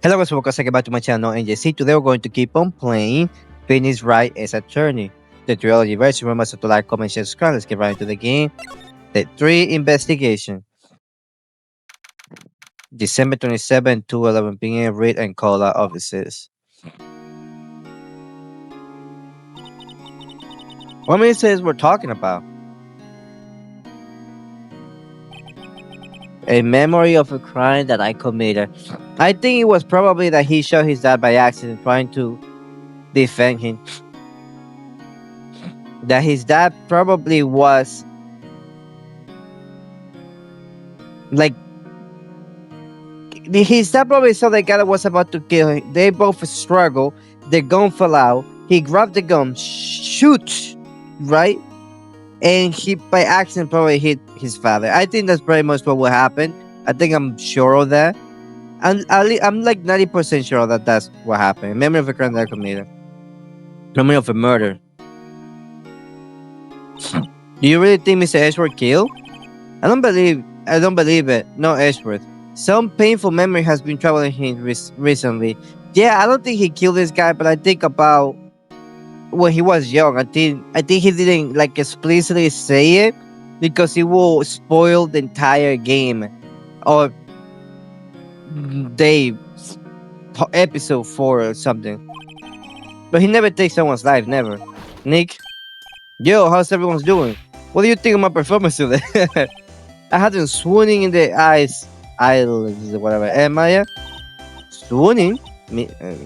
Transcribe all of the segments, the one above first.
Hello guys, welcome back to my channel NJC. Today we're going to keep on playing Finish Wright as Attorney. The trilogy version. Remember to like, comment, share, subscribe. Let's get right into the game. The 3 investigation. December 27, 2:11 p.m. Read and call out offices. What many says we're talking about? A memory of a crime that I committed. I think it was probably that he shot his dad by accident trying to defend him. That his dad probably was like his dad probably saw the guy that was about to kill him. They both struggled. The gun fell out. He grabbed the gun, shoot, right? And he by accident probably hit his father. I think that's pretty much what will happen. I think I'm sure of that. I'm like 90% sure that that's what happened. Memory of a crime that I committed. Memory of a murder. Do you really think Mr. Edgeworth killed? I don't believe it. No, Edgeworth. Some painful memory has been troubling him recently. Yeah, I don't think he killed this guy, but I think about when he was young. I think he didn't like explicitly say it because it will spoil the entire game or day episode 4 or something. But he never takes someone's life, never. Nick, yo, how's everyone's doing? What do you think of my performance today? I had them swooning in the islands, whatever. Am I swooning?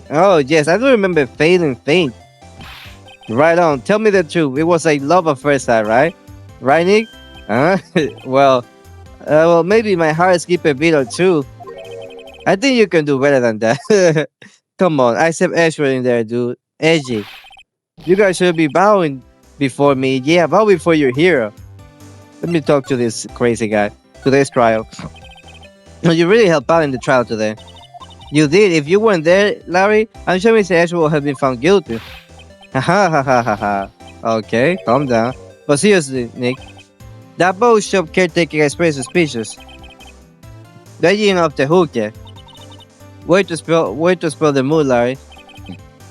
Oh yes, I do remember failing faint. Right on. Tell me the truth. It was a love at first sight, right? Right, Nick? Huh? well, maybe my heart skipped a beat or two. I think you can do better than that. Come on, I said Ashford in there, dude. Edgy. You guys should be bowing before me. Yeah, bow before your hero. Let me talk to this crazy guy. Today's trial. You really helped out in the trial today. You did. If you weren't there, Larry, I'm sure Mr. Ashford would have been found guilty. Ha ha ha ha ha ha. Okay, calm down. But seriously, Nick, that boat shop caretaker is pretty suspicious. They're getting off the hook yet. Way to spell the mood, Larry.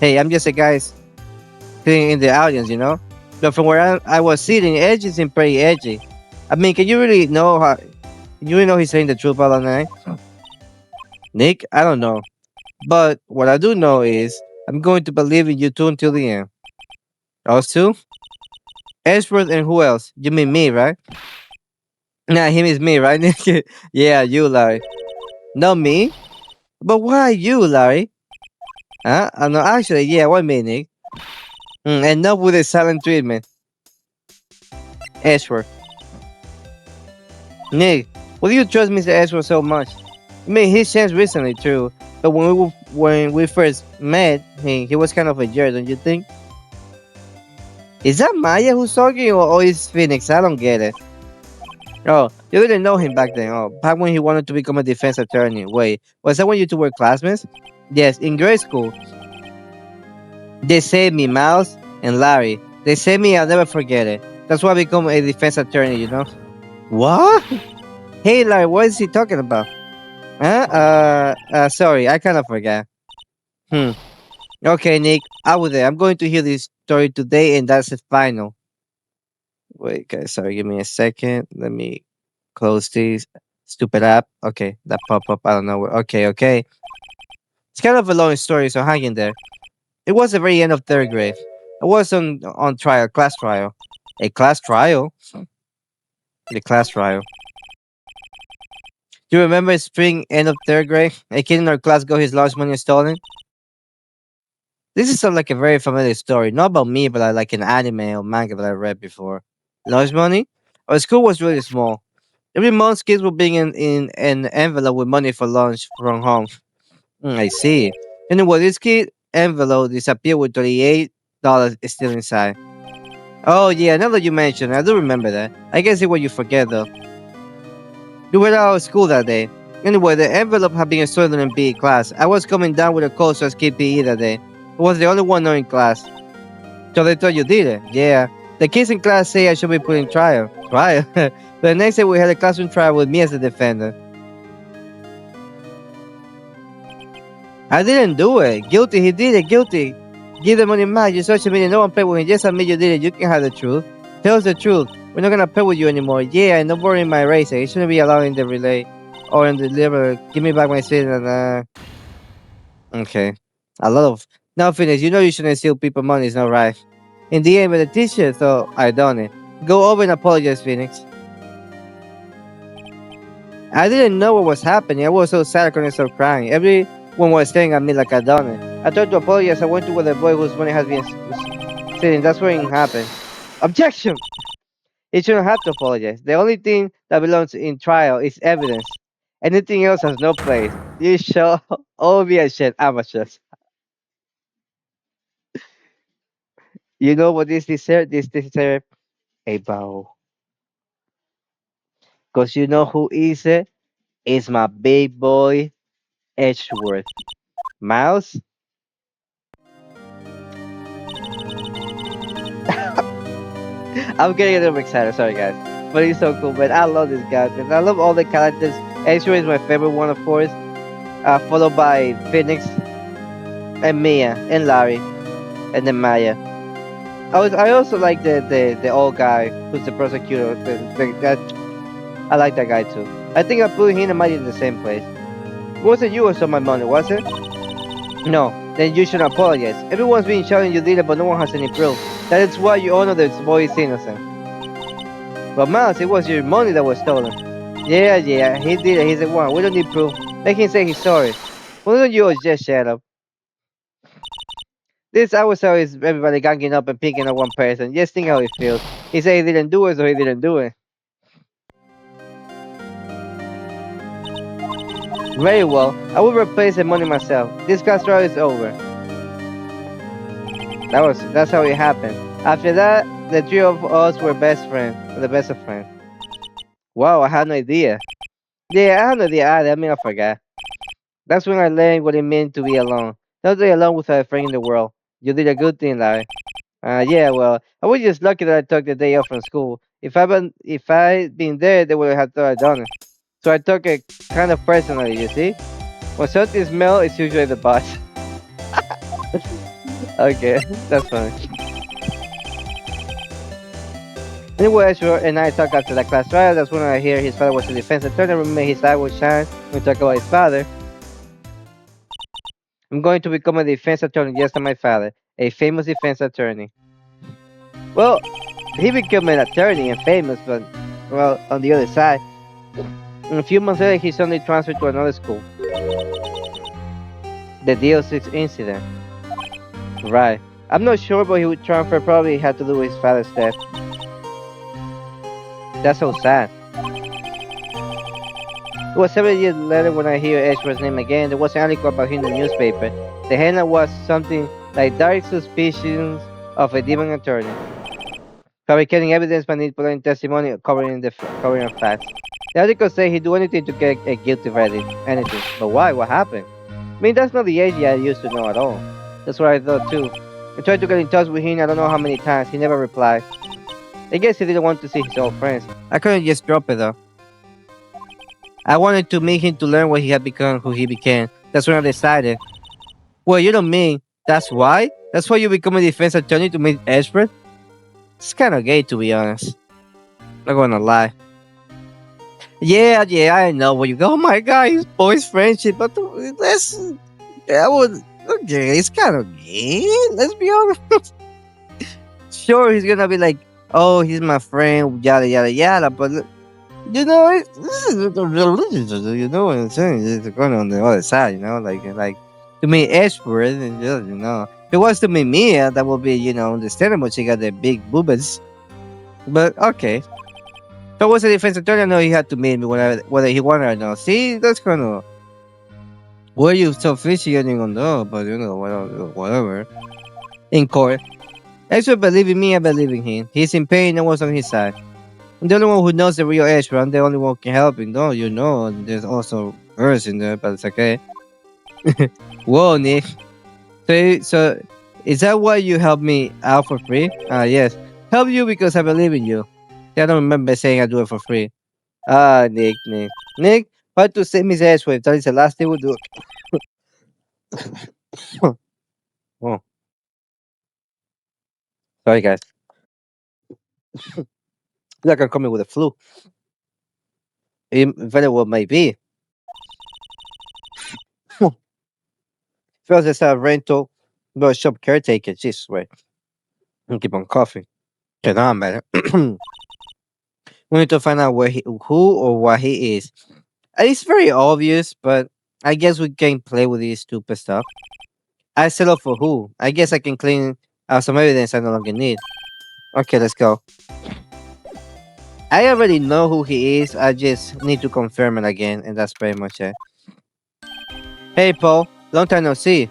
Hey, I'm just a guy sitting in the audience, you know? But from where I was sitting, Edgy seemed pretty edgy. I mean, can you really know he's saying the truth about the night? Nick, I don't know. But what I do know is I'm going to believe in you two until the end. Us two? Ashworth and who else? You mean me, right? Nah, him is me, right, Nick? Yeah, you, Larry. Not me? But why you, Larry? Huh? No, actually, yeah, why me, Nick? Enough with the silent treatment. Ashworth. Nick, why do you trust Mr. Ashworth so much? I mean, he's changed recently, too. But when we first met, he was kind of a jerk, don't you think? Is that Maya who's talking, or is Phoenix? I don't get it. Oh, you didn't know him back then. Oh, back when he wanted to become a defense attorney. Wait, was that when you two were classmates? Yes, in grade school. They saved me, Miles and Larry. They saved me, I'll never forget it. That's why I become a defense attorney, you know? What? Hey, Larry, what is he talking about? Sorry, I kind of forgot. Okay, Nick, I was there. I'm going to hear this story today, and that's the final. Wait, guys, sorry, give me a second. Let me close this stupid app. Okay, that pop up. I don't know where. Okay. It's kind of a long story, so hang in there. It was the very end of 3rd grade. I was on trial, class trial. A class trial? The class trial. Do you remember spring end of 3rd grade? A kid in our class got his lunch money stolen. This is like a very familiar story, not about me, but like an anime or manga that I read before. Lunch money? Our school was really small. Every month, kids would bring in an envelope with money for lunch from home. I see. Anyway, this kid envelope disappeared with $38 still inside. Oh yeah, now that you mention it, I do remember that. I guess it what you forget though. You were out of school that day. Anyway, the envelope had been stolen in PE class. I was coming down with a cold, so I skipped PE that day. I was the only one not in class. So they thought you did it? Yeah. The kids in class say I should be put in trial. Trial? The next day we had a classroom trial with me as the defendant. I didn't do it. Guilty, he did it. Guilty. Give the money back. You're social media. No one played with him. Just admit you did it. You can have the truth. Tell us the truth. We're not gonna play with you anymore. Yeah, and don't worry my racer. It shouldn't be allowed in the relay or in the liver. Give me back my seat and okay. A lot of now finish. You know you shouldn't steal people money, it's not right. In the end, with the teacher, so I done it. Go over and apologize, Phoenix. I didn't know what was happening. I was so sad I couldn't stop crying. Everyone was staring at me like I done it. I tried to apologize. I went to where the boy whose money has been sitting. That's where it happened. Objection! It shouldn't have to apologize. The only thing that belongs in trial is evidence. Anything else has no place. You show all be a shit amateurs. You know what this deserves? This deserves a bow. Cause you know who is it? It's my big boy Edgeworth. Mouse? I'm getting a little excited, sorry guys. But he's so cool, man. I love this guy, man. I love all the characters. Edgeworth is my favorite one, of course. Followed by Phoenix and Mia and Larry and then Maya. I also like the old guy who's the prosecutor. I like that guy too. I think I put him and Maya in the same place. Was it you or stole my money, was it? No, then you should apologize. Everyone's been shouting you did it, but no one has any proof. That is why you honor this boy is innocent. But Miles, it was your money that was stolen. Yeah, he did it. He's the one. We don't need proof. Let him say he's sorry. Why don't you all just shut up? This episode is everybody ganging up and picking on one person. Just think how he feels. He said he didn't do it, so he didn't do it. Very well. I will replace the money myself. This class trial is over. That's how it happened. After that, the three of us were best friends. The best of friends. Wow, I had no idea. Yeah, I had no idea either. I mean, I forgot. That's when I learned what it meant to be alone. Not to be alone without a friend in the world. You did a good thing, Larry. Yeah, well, I was just lucky that I took the day off from school. If I'd been there, they would have thought I'd done it. So I took it kind of personally, you see? When something smells, it's usually the boss. Okay, that's funny. Anyway, Ashur and I talk after the class trial. That's when I hear his father was a defense attorney. Remember, his eye would shine when we talk about his father. I'm going to become a defense attorney just like my father, a famous defense attorney. Well, he became an attorney and famous, but, well, on the other side. And a few months later, he suddenly transferred to another school. The DO6 incident. Right. I'm not sure, but he would transfer probably had to do with his father's death. That's so sad. It was 7 years later when I hear Edgeworth's name again. There was an article about him in the newspaper. The headline was something like direct suspicions of a demon attorney. Fabricating evidence, manipulating testimony, covering facts. The article said he'd do anything to get a guilty verdict. Anything. But why? What happened? I mean, that's not the age I used to know at all. That's what I thought too. I tried to get in touch with him I don't know how many times. He never replied. I guess he didn't want to see his old friends. I couldn't just drop it though. I wanted to meet him to learn what he had become, who he became. That's when I decided. Well, you don't mean that's why? That's why you become a defense attorney to meet Edgeworth? It's kind of gay, to be honest. Not gonna lie. Yeah, I know. When you go, oh my god, his boy's friendship, but that would okay. It's kind of gay. Let's be honest. Sure, he's gonna be like, oh, he's my friend, yada yada yada. But you know, this is the religion. You know what I'm saying? It's going on the other side. You know, like to me, Edgeworth, and just, you know, if it was to me, Mia, that would be, you know, understandable. She got the big boobas. But okay. If I was a defense attorney, I know he had to meet me whether he wanted or not. See, that's kind of where you so fishy and you don't know, but you know, whatever. In court, actually, believe in me, I believe in him. He's in pain, no one's on his side. I'm the only one who knows the real Edgeworth. I'm the only one who can help him. No, you know, there's also girls in there, but it's okay. Whoa, Nick. So, is that why you helped me out for free? Yes. Help you because I believe in you. I don't remember saying I do it for free. Nick. Nick, how to save Miss Edgeworth? That is the last thing we'll do. Oh, sorry guys. Like I'm coming with a flu. It very well may be. Feels as a rental, no shop caretaker. Jeez, wait. I keep on coughing. Get on, man. We need to find out who or what he is. It's very obvious, but I guess we can play with this stupid stuff. I settle for who. I guess I can clean out some evidence I no longer need. Okay, let's go. I already know who he is. I just need to confirm it again, and that's pretty much it. Hey, Paul. Long time no see.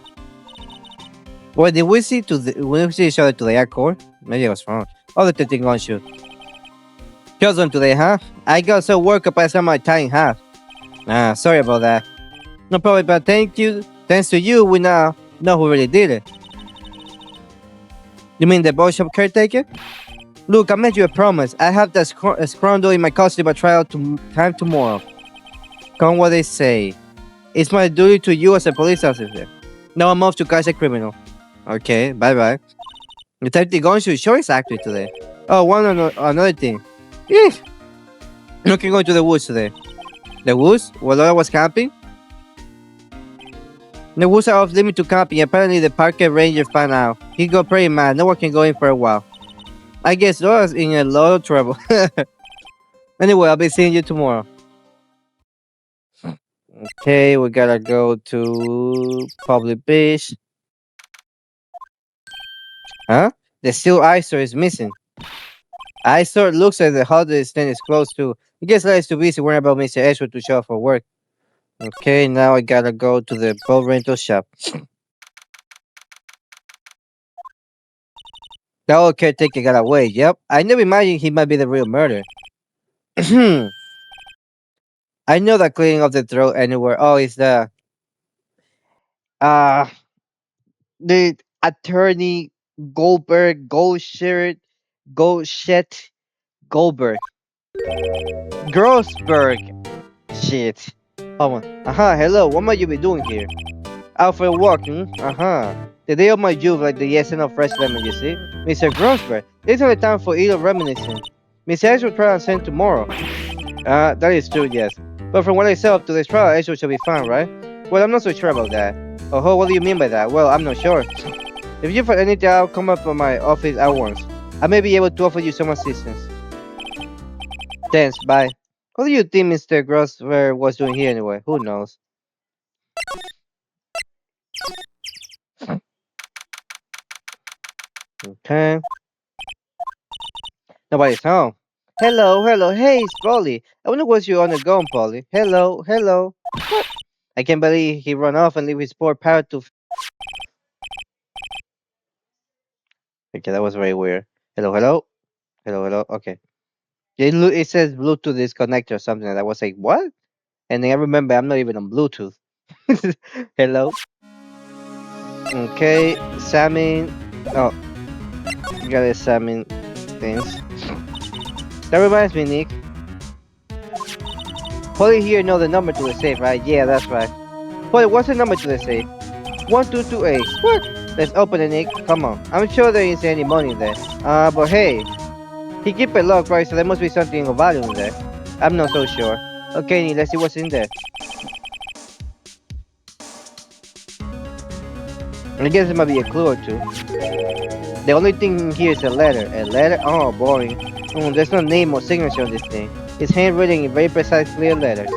Well, did we see each other today at court? Maybe I was wrong. Oh, the thing on shoot. Kills one today, huh? I got so worked up I saw my tie in half. Ah, sorry about that. No problem, but thank you. Thanks to you, we now know who really did it. You mean the boy shop caretaker? Look, I made you a promise. I have that scroundle in my custody by trial time tomorrow. Come what they say. It's my duty to you as a police officer. Now I'm off to catch a criminal. Okay, bye bye. Detective Gonshu sure is active today. Oh, another thing. Yeah, you can go to the woods today. The woods? Where Laura was camping? The woods are off limit to camping. Apparently the park ranger found out. He got pretty mad. No one can go in for a while. I guess Laura's in a lot of trouble. Anyway, I'll be seeing you tomorrow. Okay, we gotta go to public beach. Huh? The steel eyesore is missing. Eyesore looks like the holiday stand is closed too. I guess Larry's too busy worrying about Mr. Ashwood to show up for work. Okay, now I gotta go to the boat rental shop. The old caretaker got away. Yep, I never imagined he might be the real murderer. I know that cleaning of the throat anywhere. Oh, it's uh the attorney Goldberg, Goldshirt, Goldshet, Goldberg, Grossberg. Shit. Hold on. Hello. What might you be doing here? Out for a walk, hmm? The day of my youth, like the yes and no fresh lemon, you see? Mr. Grossberg, this is the time for idle reminiscing. Miss Ash will try and send tomorrow. That is true, yes. But from what I saw up to this trial, Ashwood shall be fine, right? Well, I'm not so sure about that. Oh, what do you mean by that? Well, I'm not sure. If you find anything, I'll come up to my office at once. I may be able to offer you some assistance. Thanks, bye. What do you think Mr. Grossberg was doing here anyway? Who knows? Okay. Nobody's home. Hello, hey, it's Polly. I wonder what's you on the go, Polly. Hello. What? I can't believe he run off and leave his poor parrot to. Okay, that was very weird. Hello. Okay. It says Bluetooth disconnected or something. And I was like, what? And then I remember I'm not even on Bluetooth. Hello. Okay, salmon. Oh, you got a salmon things. That reminds me, Nick. Polly here know the number to the safe, right? Yeah, that's right. Polly, what's the number to the safe? 1228. What? Let's open it, Nick. Come on. I'm sure there isn't any money in there. But hey, he keep it locked, right? So there must be something of value in there. I'm not so sure. Okay, Nick, let's see what's in there. I guess it might be a clue or two. The only thing here is a letter. A letter? Oh, boring. There's no name or signature on this thing. It's handwritten in very precise, clear letters.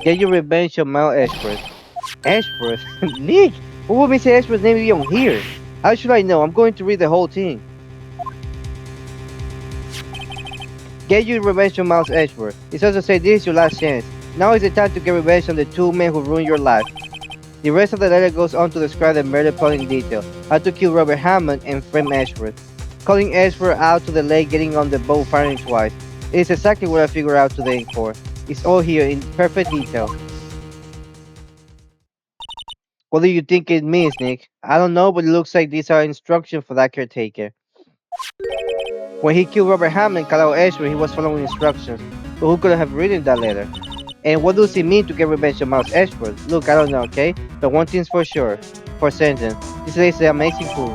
Get your revenge on Mount Ashworth. Ashworth? Nick! What would Mr. Ashworth's name be on here? How should I know? I'm going to read the whole thing. Get your revenge on Mount Ashworth. It also says this is your last chance. Now is the time to get revenge on the two men who ruined your life. The rest of the letter goes on to describe the murder plot in detail, how to kill Robert Hammond and frame Ashworth, calling Ashworth out to the lake, getting on the boat, firing twice. It is exactly what I figured out today in court. It's all here in perfect detail. What do you think it means, Nick? I don't know, but it looks like these are instructions for that caretaker. When he killed Robert Hammond and cut out Ashworth, he was following instructions. But who could have written that letter? And what does it mean to get revenge on Mouse Edgeworth? Look, I don't know, okay? But one thing's for sure, for certain. This place is amazing food.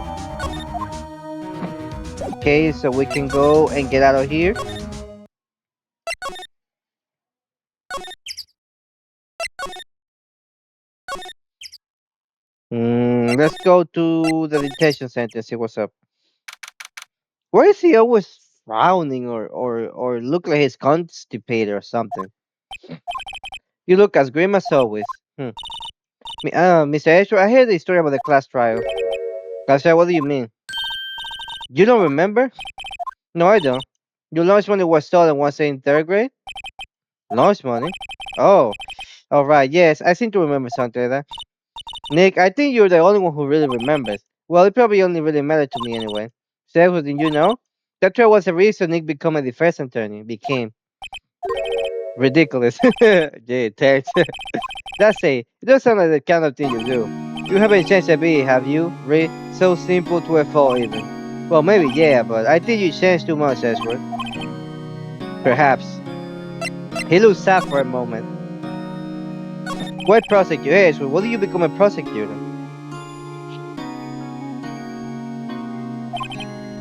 Okay, so we can go and get out of here. Let's go to the detention center and see what's up. Why is he always frowning or look like he's constipated or something? You look as grim as always. Mr. Ashford, I heard the story about the class trial. Class trial, what do you mean? You don't remember? No, I don't. Your lunch money was stolen once in third grade? Lunch money? Oh, alright, yes, I seem to remember something like that. Nick, I think you're the only one who really remembers. Well, it probably only really mattered to me anyway. So, didn't you know? That trial was the reason Nick became a defense attorney. Became. Ridiculous. Yeah, thanks. That's it. It does sound like the kind of thing you do. You haven't changed a bit, have you, Ray? So simple to a fault, even. Well, maybe, yeah, but I think you changed too much, Ashford. Perhaps. He looked sad for a moment. What prosecutor, Ashford? What do you become a prosecutor?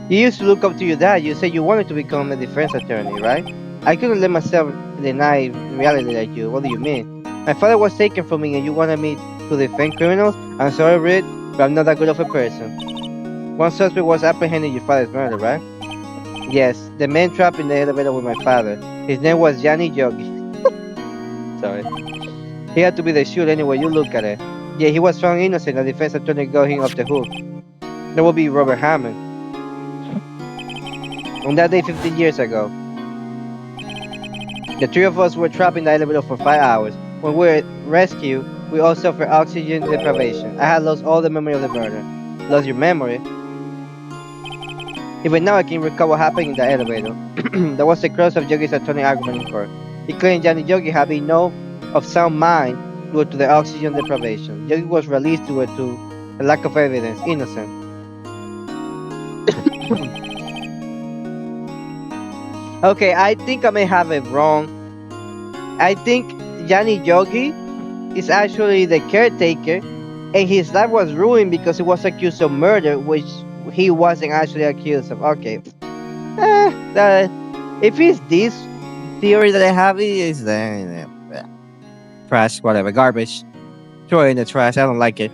You used to look up to your dad. You said you wanted to become a defense attorney, right? I couldn't let myself deny reality like you. What do you mean? My father was taken from me and you wanted me to defend criminals? I'm sorry, Reed, but I'm not that good of a person. One suspect was apprehended in your father's murder, right? Yes, the man trapped in the elevator with my father. His name was Yanni Yogi. Sorry. He had to be the shooter anyway, you look at it. Yeah, he was found innocent and the defense attorney got him off the hook. That would be Robert Hammond. On that day 15 years ago. The three of us were trapped in the elevator for 5 hours. When we were rescued, we all suffered oxygen deprivation. I had lost all the memory of the murder. Lost your memory? Even now I can recall what happened in the elevator. There was the crux of Yogi's attorney argument in court. He claimed Johnny Yogi had been no of sound mind due to the oxygen deprivation. Yogi was released due to a lack of evidence, innocent. Okay, I think I may have it wrong. I think Yanni Yogi is actually the caretaker, and his life was ruined because he was accused of murder, which he wasn't actually accused of. Okay. If it's this theory that I have, it is trash, whatever, garbage. Throw it in the trash. I don't like it.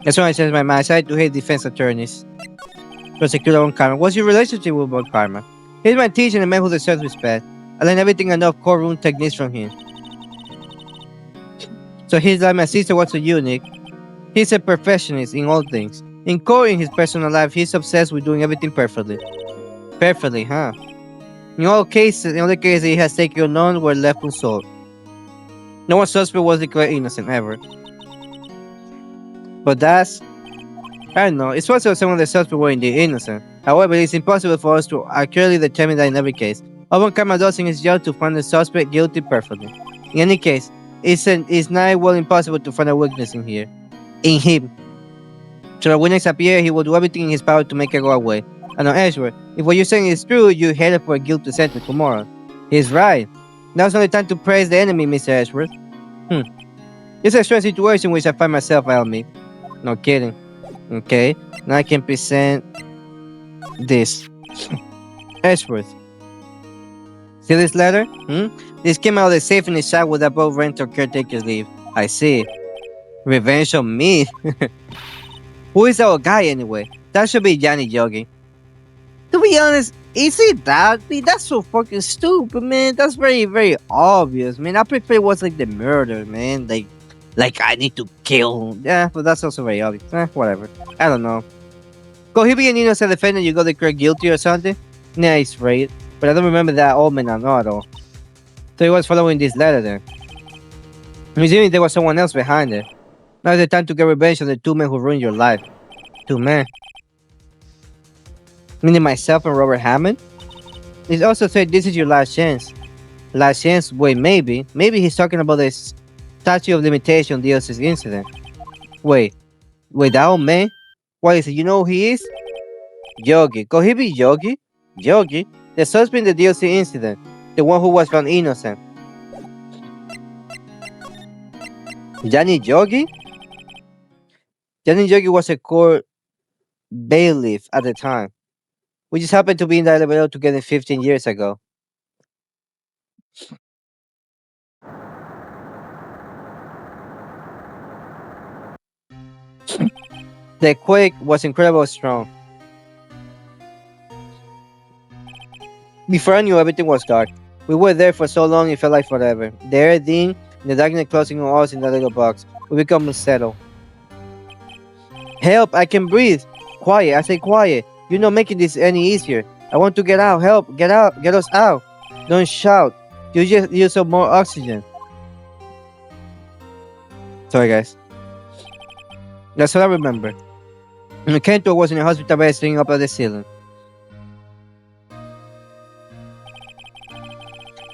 That's why I changed my mind. I decided to hate defense attorneys. Prosecutor on Karma. What's your relationship with Bob Karma? He's my teacher and a man who deserves respect. I learned everything I know of courtroom techniques from him. So he's like my sister was a eunuch. He's a perfectionist in all things. In court, in his personal life, he's obsessed with doing everything perfectly. Perfectly, huh? In all the cases he has taken, none were left unsolved. No one suspect was declared innocent ever. But that's, I don't know, it's possible some of the suspects were indeed innocent. However, it's impossible for us to accurately determine that in every case. Owen Karma does in his job to find the suspect guilty perfectly. In any case, it's not well impossible to find a weakness in him. So that when next appear, he will do everything in his power to make it go away. And on Edgeworth, if what you're saying is true, you're headed for a guilty sentence tomorrow. He's right. Now's not the time to praise the enemy, Mr. Edgeworth. It's a strange situation in which I find myself, I'll admit. No kidding. Okay, now I can present this. Edgeworth. See this letter? This came out of the safe in the shop with above rental caretaker's leave. I see. Revenge on me? Who is our guy anyway? That should be Yanni Yogi. To be honest, is it that? I mean, that's so fucking stupid, man. That's very, very obvious, man. I prefer it was like the murder, man. Like I need to kill him. Yeah, but that's also very obvious. Whatever. I don't know. Could he be an innocent defendant you got declared guilty or something? Nah, it's right. But I don't remember that old man at all. So he was following this letter then. I'm assuming there was someone else behind it. Now's the time to get revenge on the two men who ruined your life. Two men? Meaning myself and Robert Hammond? It also said this is your last chance. Last chance? Wait, maybe. Maybe he's talking about the statute of limitation DLC's incident. Wait, that old man? What is it? You know who he is? Yogi. Could he be Yogi? Yogi? The suspect in the DLC incident. The one who was found innocent. Johnny Yogi? Johnny Yogi was a court bailiff at the time. We just happened to be in the elevator together 15 years ago. The quake was incredibly strong. Before I knew, everything was dark. We were there for so long it felt like forever. The air dim, and the darkness closing on us in the little box. We become unsettled. Help! I can breathe! Quiet! I say quiet! You're not making this any easier. I want to get out! Help! Get out! Get us out! Don't shout! You just use up more oxygen. Sorry, guys. That's all I remember. And Kento was in a hospital bed sitting up at the ceiling.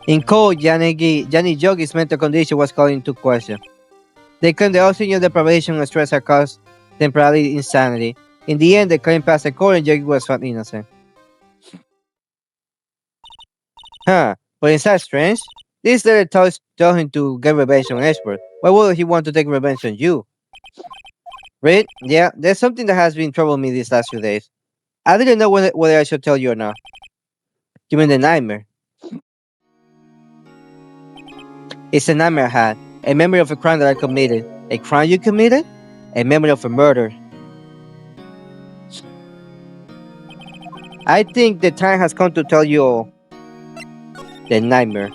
In cold, Johnny Yogi's mental condition was called into question. They claimed the oxygen deprivation and stress had caused temporary insanity. In the end, the claim passed the court and Yogi was found innocent. Huh, but is that strange? This letter told him to get revenge on Edgeworth. Why would he want to take revenge on you? Reed, yeah, there's something that has been troubling me these last few days. I didn't know whether I should tell you or not. You mean the nightmare? It's a nightmare I had. A memory of a crime that I committed. A crime you committed? A memory of a murder. I think the time has come to tell you all. The nightmare.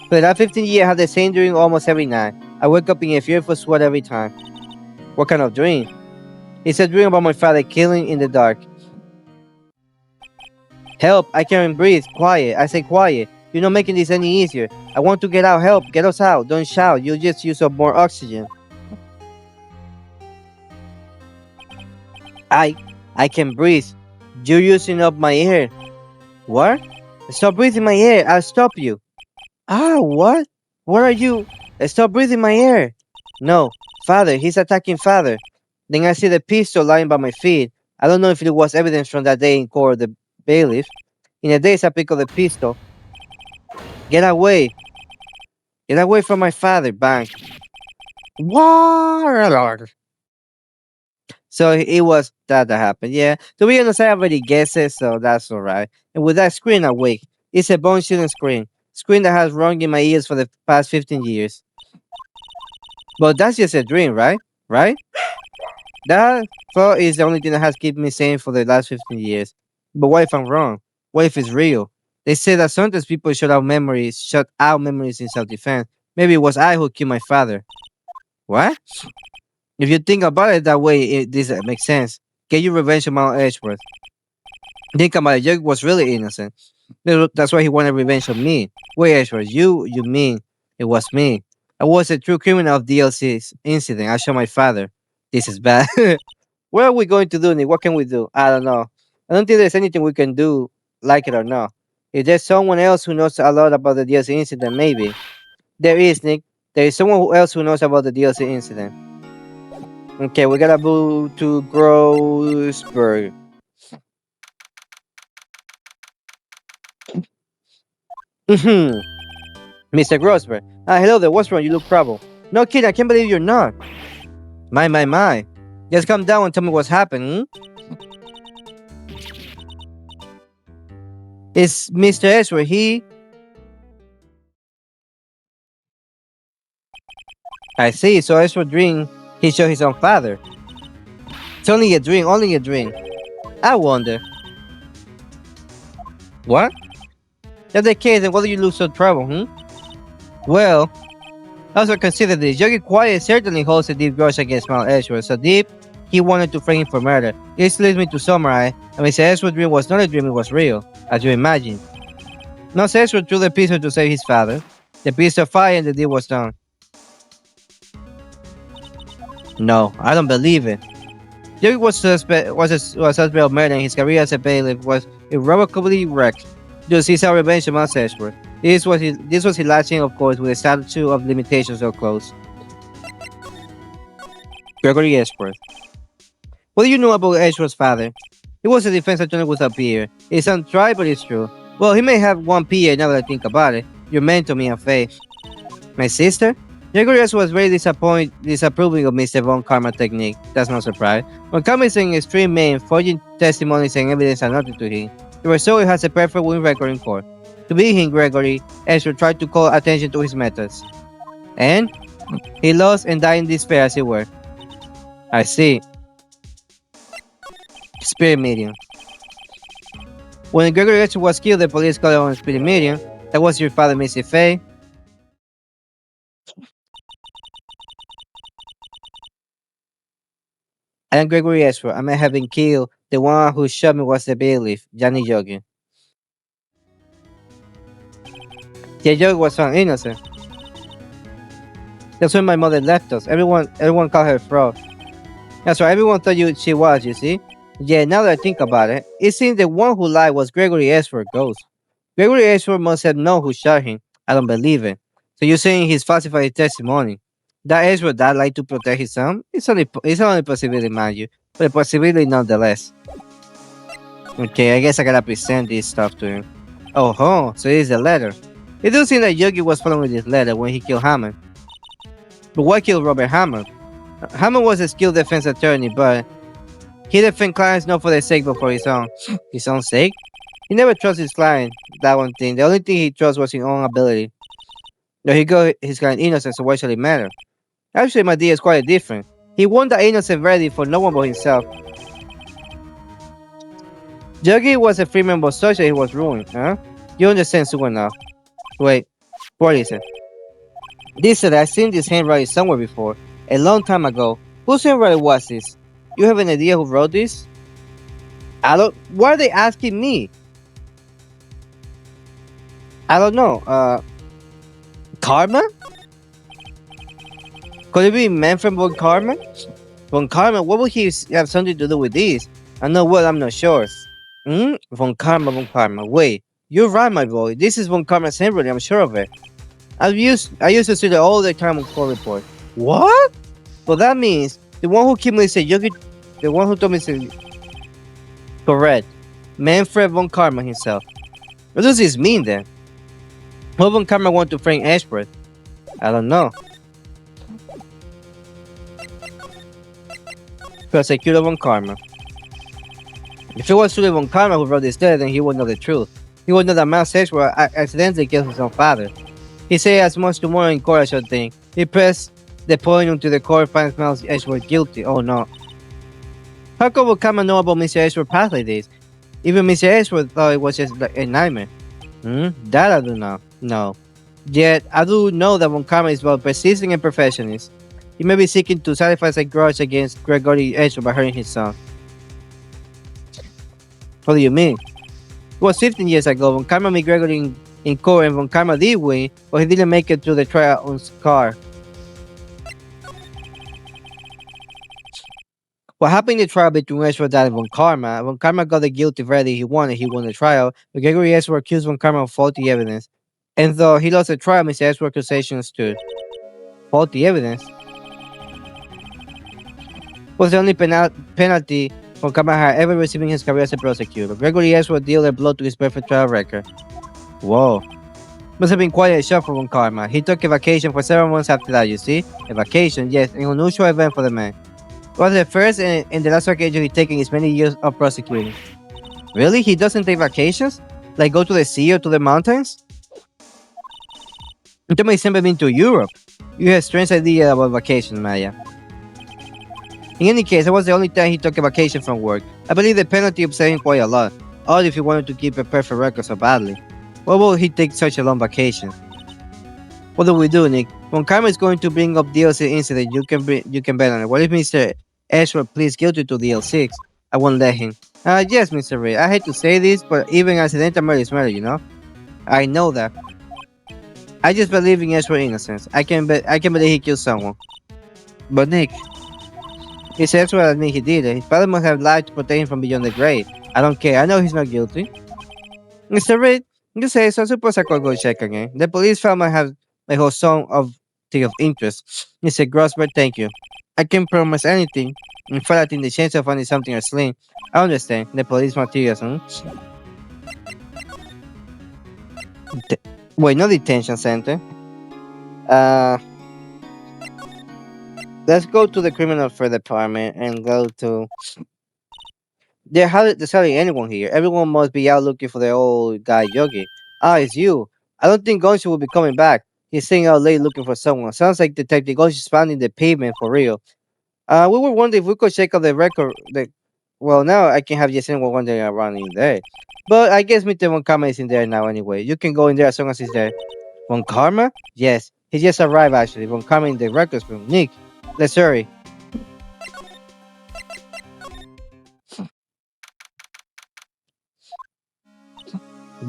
For the last 15 years, I had the same dream almost every night. I wake up in a fearful sweat every time. What kind of dream? It's a dream about my father killing in the dark. Help! I can't breathe. Quiet. I say quiet. You're not making this any easier. I want to get out. Help! Get us out. Don't shout. You'll just use up more oxygen. I can breathe. You're using up my air. What? Stop breathing my air. I'll stop you. Ah, what? What are you? Stop breathing my air. No, father. He's attacking father. Then I see the pistol lying by my feet. I don't know if it was evidence from that day in court of the bailiff. In a daze, I pick up the pistol. Get away. Get away from my father. Bang. What? So it was that happened. Yeah. To be honest, I already guessed it, so that's alright. And with that screen awake, it's a bone chilling screen. Screen that has rung in my ears for the past 15 years. But that's just a dream, right? Right? That thought is the only thing that has kept me sane for the last 15 years. But what if I'm wrong? What if it's real? They say that sometimes people shut out memories in self-defense. Maybe it was I who killed my father. What? If you think about it that way, this makes sense. Get your revenge on Mount Edgeworth. Think about it, Jake was really innocent. That's why he wanted revenge on me. Wait, Edgeworth, you mean it was me? I was a true criminal of DLC's incident. I shot my father. This is bad. What are we going to do, Nick? What can we do? I don't know. I don't think there's anything we can do, like it or not. If there's someone else who knows a lot about the DLC incident, maybe. There is, Nick. There is someone else who knows about the DLC incident. Okay, we gotta move to Grossberg. Mr. Grossberg. Hello there, what's wrong? You look troubled. No kid, I can't believe you're not. My. Just come down and tell me what's happening. It's Mr. Ezra. I see, so Ezra dreamed he shot his own father. It's only a dream, only a dream. I wonder. What? That's the case, then why do you look so troubled, Well, also consider this. Yogi Quiet certainly holds a deep grudge against Mount Ezra, so deep he wanted to frame him for murder. This leads me to summarize. I mean, Ezra's dream was not a dream, it was real, as you imagine. Now Ezra threw the pistol to save his father. The pistol fired and the deal was done. No, I don't believe it. Yogi was suspect of murder and his career as a bailiff was irrevocably wrecked. Just his revenge on Mount Ezra. This was his last thing, of course, with the statute of limitations so close. Gregory Ashworth. What do you know about Ashworth's father? He was a defense attorney with a peer. It sounds dry, but it's true. Well, he may have one peer now that I think about it. You're meant to me and Faith. My sister? Gregory was very disapproving of Mr. Von Karma technique. That's no surprise. Von Karma is an extreme man, forging testimonies and evidence are nothing to him. The result has a perfect win record in court. To beat him, Gregory Ezra tried to call attention to his methods. And he lost and died in despair as it were. I see. Spirit medium. When Gregory Ezra was killed, the police called on spirit medium. That was your father, Missy Faye. I am Gregory Ezra. I may have been killed. The one who shot me was the bailiff, Johnny Yogi. The Yogi was found innocent. That's when my mother left us. Everyone called her fraud. That's right, everyone thought she was, you see? Yeah, now that I think about it, it seems the one who lied was Gregory Ashford Ghost. Gregory Ashford must have known who shot him. I don't believe it. So you're saying he's falsified his testimony? That Ashford died like to protect his son? It's only a possibility, mind you, but a possibility nonetheless. Okay, I guess I gotta present this stuff to him. Oh, so it is a letter. It does seem that Yogi was following this letter when he killed Hammond. But why kill Robert Hammond? Hammond was a skilled defense attorney, but he defends clients not for their sake but for his own. His own sake? He never trusts his client, that one thing. The only thing he trusts was his own ability. Though he got his client innocent, so why should it matter? Actually, my idea is quite different. He won the innocent verdict for no one but himself. Yogi was a free member such that he was ruined, huh? You understand soon enough. Wait, what is it? This said I've seen this handwriting somewhere before, a long time ago. Whose handwriting was this? You have an idea who wrote this? I don't. Why are they asking me? I don't know. Karma? Could it be Manfred von Karma? Von Karma? What would he have something to do with this? I know what. I'm not sure. Von Karma. Wait, you're right, my boy. This is von Karma's handwriting. I'm sure of it. I used to see it all the time on court report. What? Well, that means the one who killed me said Yogi, the one who told me said correct. Manfred von Karma himself. What does this mean then? What von Karma want to frame Ashford? I don't know. Prosecutor von Karma. If it was truly von Karma who wrote this letter, then he would know the truth. He would know that Miles Ashford accidentally killed his own father. He said as much tomorrow in court, I should think. He pressed the point until the court finds Miles Ashford guilty. Oh no. How could von Karma know about Mr. Ashford's past like this? Even Mr. Ashford thought it was just like a nightmare. That I do not know. Yet, I do know that von Karma is both persistent and perfectionist. He may be seeking to satisfy a grudge against Gregory Ashford by hurting his son. What do you mean? It was 15 years ago. Von Karma met Gregory in court and von Karma did win, but he didn't make it through the trial unscarred. What happened in the trial between Ashford and von Karma? Von Karma got the guilty verdict he wanted. He won the trial, but Gregory Ashford accused von Karma of faulty evidence. And though he lost the trial, Mr. Ashford's accusation stood. Faulty evidence? Was the only penalty von Karma had ever received in his career as a prosecutor. Gregory Ashford dealt a blow to his perfect trial record. Whoa. Must have been quite a shock for von Karma. He took a vacation for several months after that, you see? A vacation, yes, an unusual event for the man. It was the first and the last vacation he'd taken in his many years of prosecuting. Really? He doesn't take vacations? Like go to the sea or to the mountains? You told me he's never been to Europe. You have a strange idea about vacation, Maya. In any case, that was the only time he took a vacation from work. I believe the penalty upset him quite a lot. Odd if he wanted to keep a perfect record so badly. Why would he take such a long vacation? What do we do, Nick? Von Karma is going to bring up DLC incident. You can bet on it. What if Mr. Ashford pleads guilty to DL6? I won't let him. Yes, Mr. Ray. I hate to say this, but even accidental murder is murder, you know? I know that. I just believe in Ashford's innocence. I can believe he killed someone. But Nick, his Ashford admit he did it. His father must have lied to protect him from beyond the grave. I don't care. I know he's not guilty. Mr. Reed, you say so. I suppose I could go check again. The police found I have a whole song of thing of interest. Mr. Grossberg, thank you. I can't promise anything. In fact, I think the chance of finding something are slim. I understand. The police materials, Wait, no detention center. Let's go to the criminal for department and go to. There's hardly anyone here. Everyone must be out looking for the old guy Yogi. Ah, it's you. I don't think Gonshu will be coming back. He's staying out late looking for someone. Sounds like Detective Gonshu's pounding the pavement for real. We were wondering if we could check out the record. Well, now I can have just anyone wandering around in there. But I guess Mr. Von Karma is in there now anyway. You can go in there as long as he's there. Von Karma? Yes, he just arrived actually. Von Karma in the records room. Nick, let's hurry.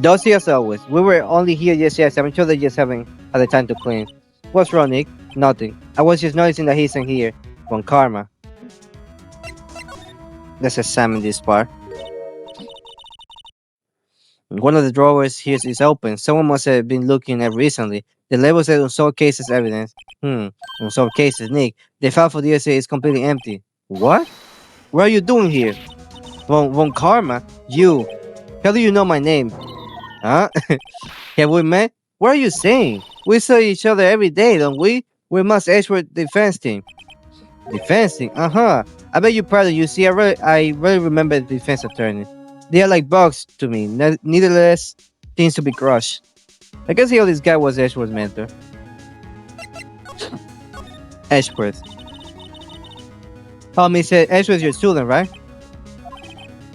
Dusty as always. We were only here yesterday. I'm sure they just haven't had the time to clean. What's wrong, Nick? Nothing. I was just noticing that he isn't here. Von Karma. Let's examine this part. One of the drawers here is open. Someone must have been looking at it recently. The label says unsolved cases evidence. Unsolved cases. Nick, the file for the USA is completely empty. What? What are you doing here? Von Karma? You. How do you know my name? Huh? Have we met? What are you saying? We saw each other every day, don't we? We must expert defense team. Defense team? Uh-huh. I bet you're proud of you. See, I really remember the defense attorney. They are like bugs to me. Nevertheless, things to be crushed. I can see how this guy was Ashworth's mentor. Ashworth. Oh, Mr. Ashworth, your student, right?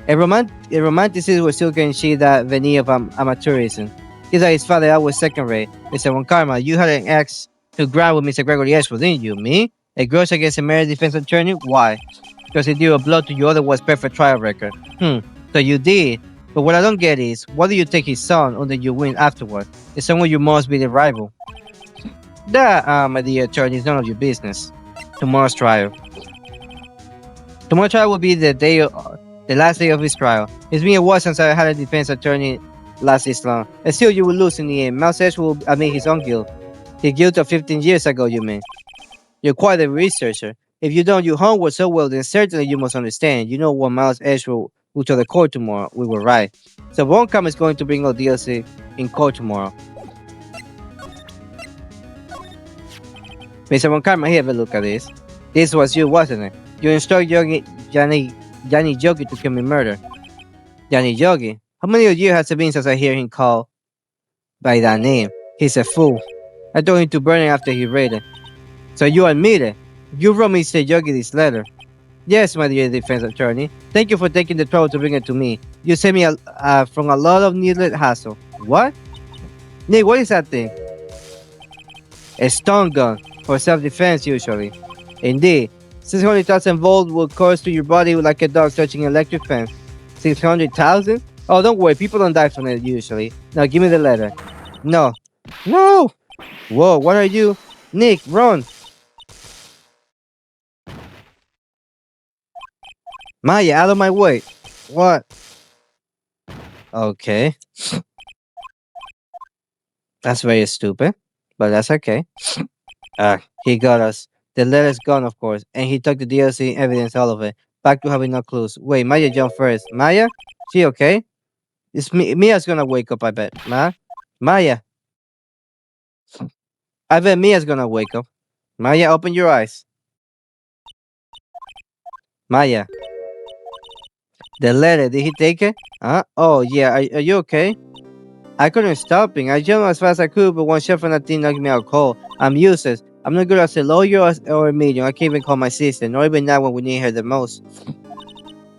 A romanticist was still getting shit that veneer of amateurism. He's like his father, I was second rate. Mr. Von Karma, you had an axe to grind with Mr. Gregory Ashworth, didn't you? Me? A grudge against a married defense attorney? Why? Because he did a blow to your otherwise perfect trial record. So you did. But what I don't get is, why do you take his son until you win afterward? It's someone you must be the rival. That, my dear attorney, is none of your business. Tomorrow's trial. Tomorrow's trial will be the last day of his trial. It's been a while since I had a defense attorney last this long. And still, you will lose in the end. Mouse Edge will admit his own guilt. His guilt of 15 years ago, you mean? You're quite a researcher. If you don't your homework so well, then certainly you must understand. You know what Miles Edge will tell the court tomorrow. We were right. So Woncom is going to bring out DLC in court tomorrow. Mr. Woncom, here, have a look at this. This was you, wasn't it? You instructed Yanni Yogi to commit murder. Yanni Yogi? How many years has it been since I hear him called by that name? He's a fool. I told him to burn it after he read it. So you admit it? You wrote Mr. Yogi this letter. Yes, my dear defense attorney. Thank you for taking the trouble to bring it to me. You saved me from a lot of needless hassle. What? Nick, what is that thing? A stun gun for self-defense, usually. Indeed, 600,000 volts will course through your body like a dog searching an electric fence. 600,000? Oh, don't worry, people don't die from it usually. Now give me the letter. No. No! Whoa, what are you? Nick, run! Maya, out of my way. What? Okay. That's very stupid, but that's okay. He got us. The letter's gone, of course, and he took the DLC evidence, all of it. Back to having no clues. Wait, Maya jumped first. Maya? She okay? It's me. Mia's gonna wake up, I bet. Maya. I bet Mia's gonna wake up. Maya, open your eyes. Maya. The letter, did he take it? Huh? Oh, yeah, are you okay? I couldn't stop him. I jumped as fast as I could, but one shot from that thing knocked me out cold. I'm useless. I'm not good as a lawyer or a medium. I can't even call my sister, nor even now when we need her the most.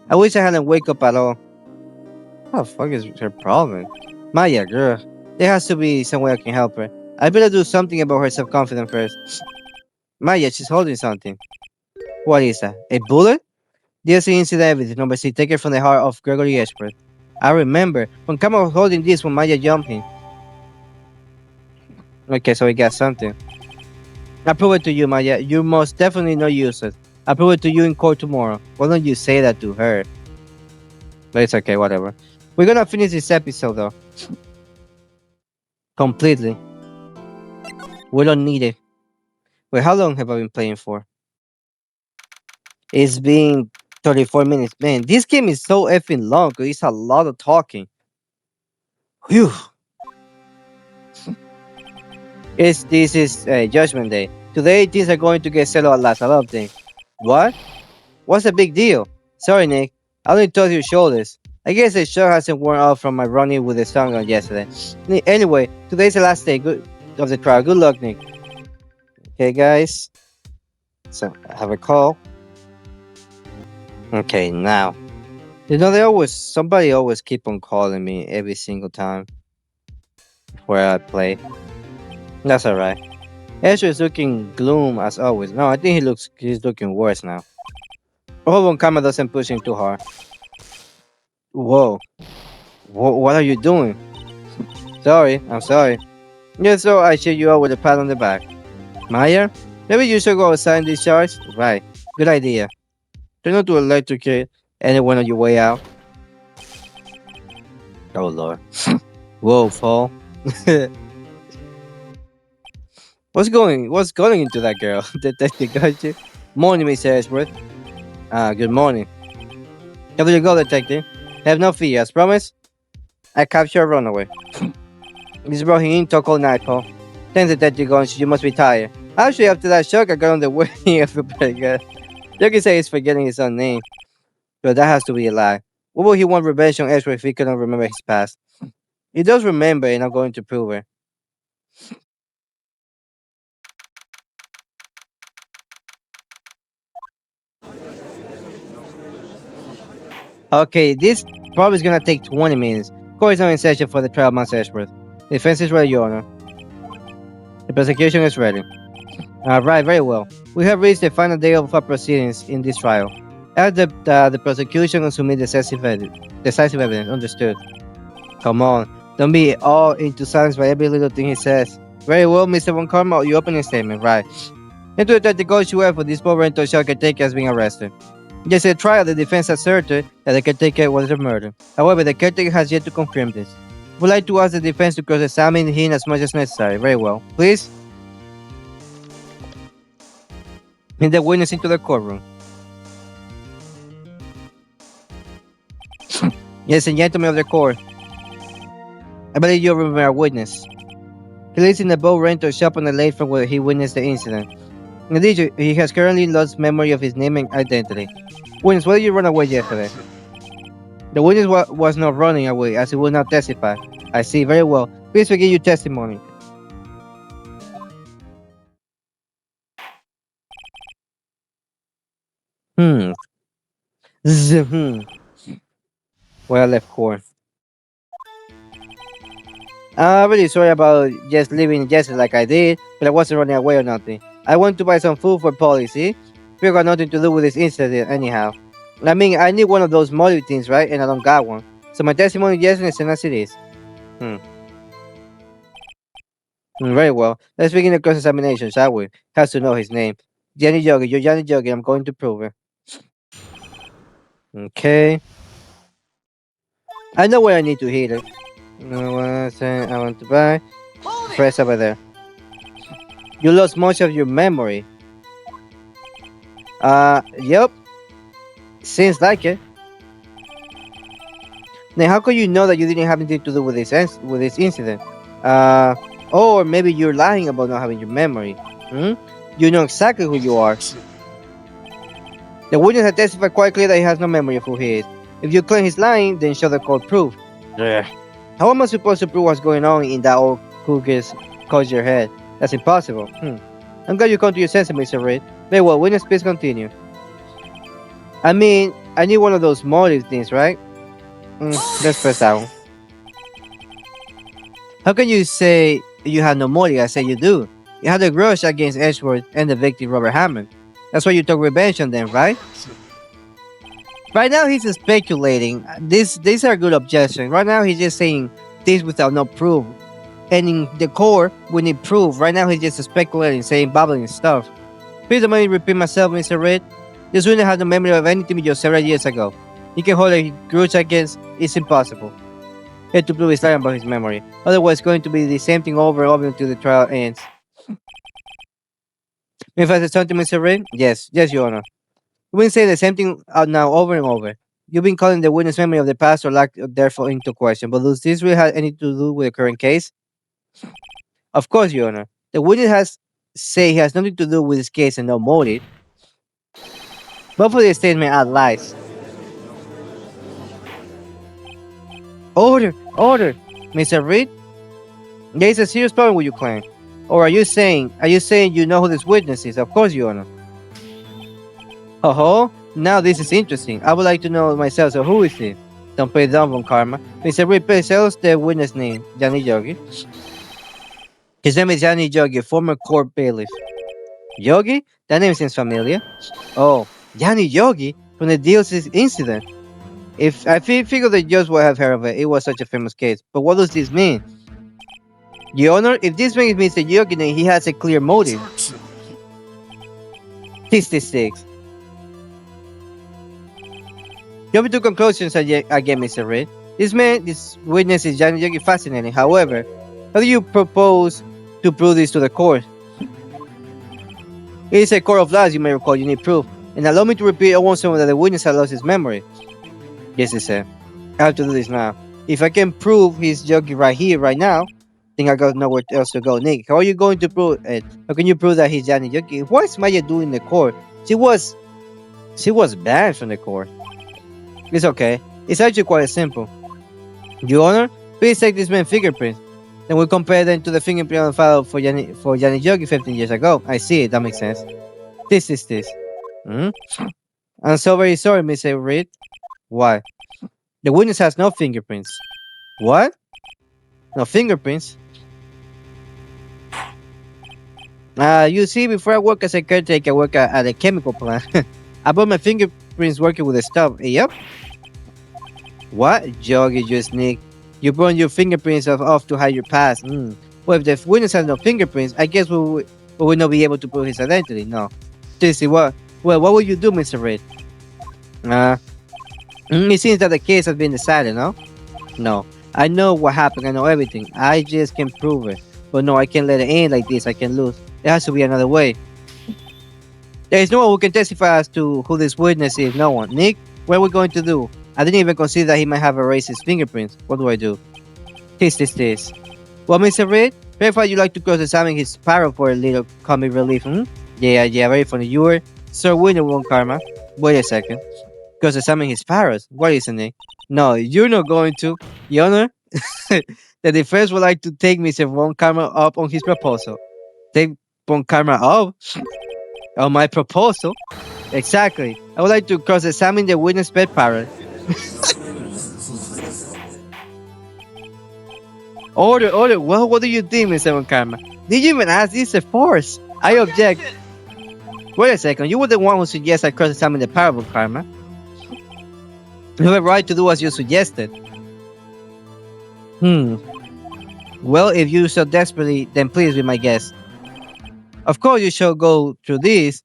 I wish I hadn't wake up at all. What the fuck is her problem? Maya, girl. There has to be some way I can help her. I better do something about her self-confidence first. Maya, she's holding something. What is that? A bullet? DLC incident evidence. Number 6. Take it from the heart of Gregory Ashford. I remember. When Kama was holding this when Maya jumped him. Okay, so we got something. I prove it to you, Maya. You most definitely not use it. I prove it to you in court tomorrow. Why don't you say that to her? But it's okay, whatever. We're gonna finish this episode though. Completely. We don't need it. Wait, how long have I been playing for? It's been 34 minutes. Man, this game is so effing long because it's a lot of talking. Whew. This is Judgment Day. Today, things are going to get settled at last. I love things. What? What's the big deal? Sorry, Nick. I only told you shoulders. I guess the show hasn't worn off from my running with the song on yesterday. Anyway, today's the last day of the trial. Good luck, Nick. Okay, guys. So, I have a call. Okay, now. Somebody always keep on calling me every single time where I play. That's alright. Ezra is looking gloom as always. No, I think he's looking worse now. Hold on, camera doesn't push him too hard. Whoa. What are you doing? Sorry, I'm sorry. Yeah, so I cheer you up with a pat on the back. Maya? Maybe you should go outside and discharge? Right. Good idea. Try not to electrocute anyone on your way out. Oh lord. Whoa, Paul. What's going into that girl? Detective got you? Morning, Miss Ashworth. Good morning. How do you go, detective? Have no fear, as promised. I captured a runaway. This brought him in, talk all night, Paul. Thanks, Detective Guns, you must be tired. Actually, after that shock, I got on the way. I feel pretty good. You can say he's forgetting his own name, but that has to be a lie. What would he want revenge on Ezra if he couldn't remember his past? He does remember, and I'm going to prove it. Okay, this probably is gonna take 20 minutes. Court is now in session for the trial, Master Ashworth. The defense is ready, Your Honor. The prosecution is ready. Right, very well. We have reached the final day of our proceedings in this trial. As the prosecution will submit decisive evidence, understood. Come on, don't be all into silence by every little thing he says. Very well, Mr. Von Karma, your opening statement, right. Into the court you have for this poor rental shop caretaker has been arrested. Just at trial, the defense asserted that the caretaker was a murder. However, the caretaker has yet to confirm this. Would like to ask the defense to cross-examine him as much as necessary. Very well. Please. Bring the witness into the courtroom. Yes, and gentlemen of the court. I believe you remember a witness. He lives in the boat rental shop on the lake from where he witnessed the incident. In addition, he has currently lost memory of his name and identity. Witness, why did you run away yesterday? The witness was not running away, as he would not testify. I see, very well. Please begin your testimony. Hmm. Hmm. Well, I left court. I'm really sorry about just leaving yesterday like I did, but I wasn't running away or nothing. I went to buy some food for policy. We got nothing to do with this incident anyhow. I mean, I need one of those motive things, right? And I don't got one. So my testimony yesterday is as it is. Hmm. Very well. Let's begin the cross-examination, shall we? Has to know his name. Johnny Yogi, you're Johnny Yogi. I'm going to prove it. Okay. I know where I need to hit it. No, I want to buy. Press over there. You lost much of your memory. Yep. Seems like it. Now, how could you know that you didn't have anything to do with this incident? Or maybe you're lying about not having your memory. Hmm? You know exactly who you are. The witness has testified quite clearly that he has no memory of who he is. If you claim he's lying, then show the court proof. Yeah. How am I supposed to prove what's going on in that old cookie's cause your head? That's impossible. I'm glad you come to your senses, Mr. Reed. Very well, witness, please continue. I mean, I need one of those motive things, right? Let's press that one. How can you say you have no motive? I say you do. You had a grudge against Edgeworth and the victim Robert Hammond. That's why you took revenge on them, right? Right now he's speculating. These are good objections. Right now he's just saying things without no proof. And in the court, we need proof. Right now he's just speculating, saying babbling stuff. Please don't make me repeat myself, Mr. Reed. This wouldn't have the memory of anything just several years ago. He can hold a grudge against. It's impossible. He had to prove his lying about his memory. Otherwise, it's going to be the same thing over and over until the trial ends. If I said something, Mr. Reed? Yes, Your Honor. You've been saying the same thing now over and over. You've been calling the witness memory of the past or lack therefore into question, but does this really have anything to do with the current case? Of course, Your Honor. The witness has say he has nothing to do with this case and no motive. Both of these statements are lies. Order! Order! Mr. Reed, there is a serious problem with your claim. Or are you saying you know who this witness is? Of course you honor. Oh, now this is interesting. I would like to know myself, so who is he? Don't play dumb on karma. Mr. Reed, please tell us the witness name. Johnny Yogi. His name is Johnny Yogi, former court bailiff. Yogi? That name seems familiar. Oh, Johnny Yogi from the DLC's incident. If I figure the judge would have heard of it, it was such a famous case. But what does this mean? Your Honor, if this means Mr. Yogi, then he has a clear motive. 66. Jumping to conclusions again, Mr. Reed. This witness is Johnny Yogi fascinating. However, how do you propose to prove this to the court? It is a court of laws, you may recall. You need proof. And allow me to repeat once more that the witness has lost his memory. Yes, he said. I have to do this now. If I can prove he's Yogi right here, right now, then I got nowhere else to go. Nick, how are you going to prove it? How can you prove that he's Johnny Yogi? What is Maya doing in the court? She was banned from the court. It's okay. It's actually quite simple. Your Honor, please take this man's fingerprints. Then we compare them to the fingerprint on file for Johnny Yogi 15 years ago. I see it. That makes sense. This is this. Hmm? I'm so very sorry, Mr. Reed. Why? The witness has no fingerprints. What? No fingerprints? You see, before I work as a caretaker, I work at a chemical plant. I bought my fingerprints working with the stuff. Yep. What? Yogi, you sneak. You burn your fingerprints off to hide your past. Well, if the witness has no fingerprints, I guess we will not be able to prove his identity. No. Seriously, what? Well, what would you do, Mr. Reed? It seems that the case has been decided, no? No. I know what happened. I know everything. I just can't prove it. But no, I can't let it end like this. I can lose. There has to be another way. There is no one who can testify as to who this witness is. No one. Nick, what are we going to do? I didn't even consider that he might have erased his fingerprints. What do I do? This. Well, Mr. Reed, verify you like to cross-examine his parrot for a little comic relief, Yeah, very funny. You were Sir Winner One Karma. Wait a second. Cross-examine his parrot? What isn't it? No, you're not going to. Your Honor, the defense would like to take Mr. Von Karma up on his proposal. Take Von Karma up? On my proposal? Exactly. I would like to cross-examine the witness pet parrot. Order. Well, what do you think, Mr. Von Karma? Did you even ask? It's a farce. I object. Wait a second. You were the one who suggested I cross-examine the parrot, Von Karma. You have a right to do as you suggested. Well, if you so desperately, then please be my guest. Of course, you shall go through this,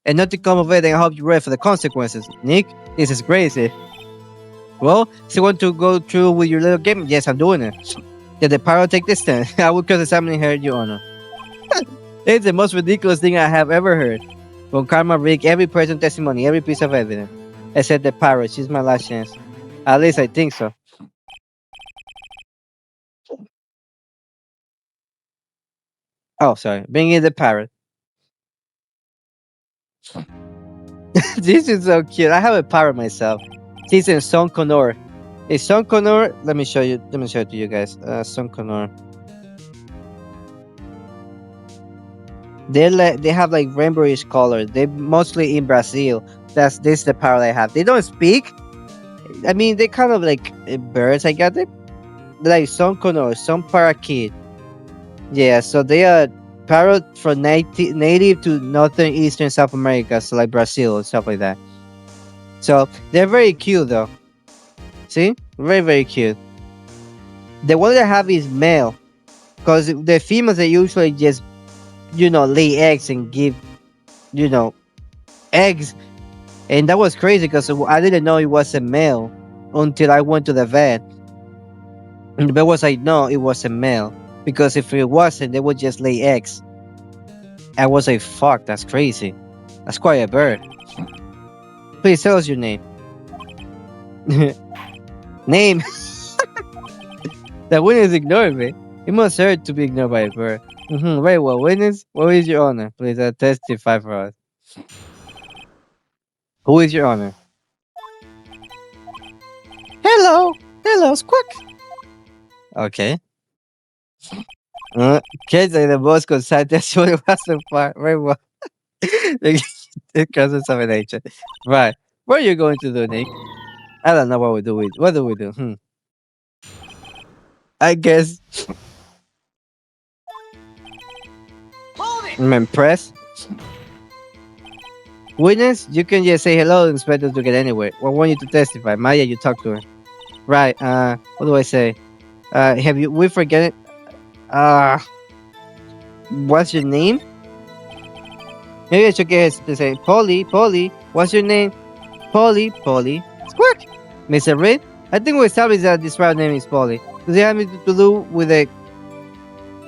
and not to come of it, then I hope you're ready for the consequences. Nick, this is crazy. Well, so you want to go through with your little game? Yes, I'm doing it. Did the parrot take this stand? I will cross-examine her, Your Honor. It's the most ridiculous thing I have ever heard. Von Karma rigged every person's testimony, every piece of evidence. Except the parrot. She's my last chance. At least I think so. Oh, sorry. Bring in the parrot. This is so cute. I have a parrot myself. She's in Son Connor. Is Son Connor? Let me show you. Let me show it to you guys. Son Connor. They have like rainbowish colors. They're mostly in Brazil. This is the parrot I have. They don't speak. I mean, they kind of like birds. I got it. They're like Son Connor, some parakeet. Yeah, so they are parrot from native to northern eastern South America, so like Brazil and stuff like that. So they're very cute though. See, very cute. The one that I have is male, because the females they usually just lay eggs and give eggs, and that was crazy because I didn't know it was a male until I went to the vet. And the vet was like, no, it was a male. Because if it wasn't, they would just lay eggs. I was like, fuck, that's crazy. That's quite a bird. Please tell us your name. Name? That one is ignoring me. It must hurt to be ignored by a bird. Very well. Witness, what is your honor? Please testify for us. Who is your honor? Hello, hello, Squawk. Okay. Kids in the most concerned. That's what it was so far. Very well. Cross examination. Right. What are you going to do, Nick? I don't know what we do. What do we do? I guess I'm impressed. Witness, you can just say hello and expect us to get anywhere. We want you to testify. Maya, you talk to her. Right. What do I say? Have you? We forget it. What's your name? Maybe I should get to say Polly. Polly. What's your name? Polly. Polly. Squawk. Mr. Reed. I think we established that this route name is Polly. Does it have anything to do with the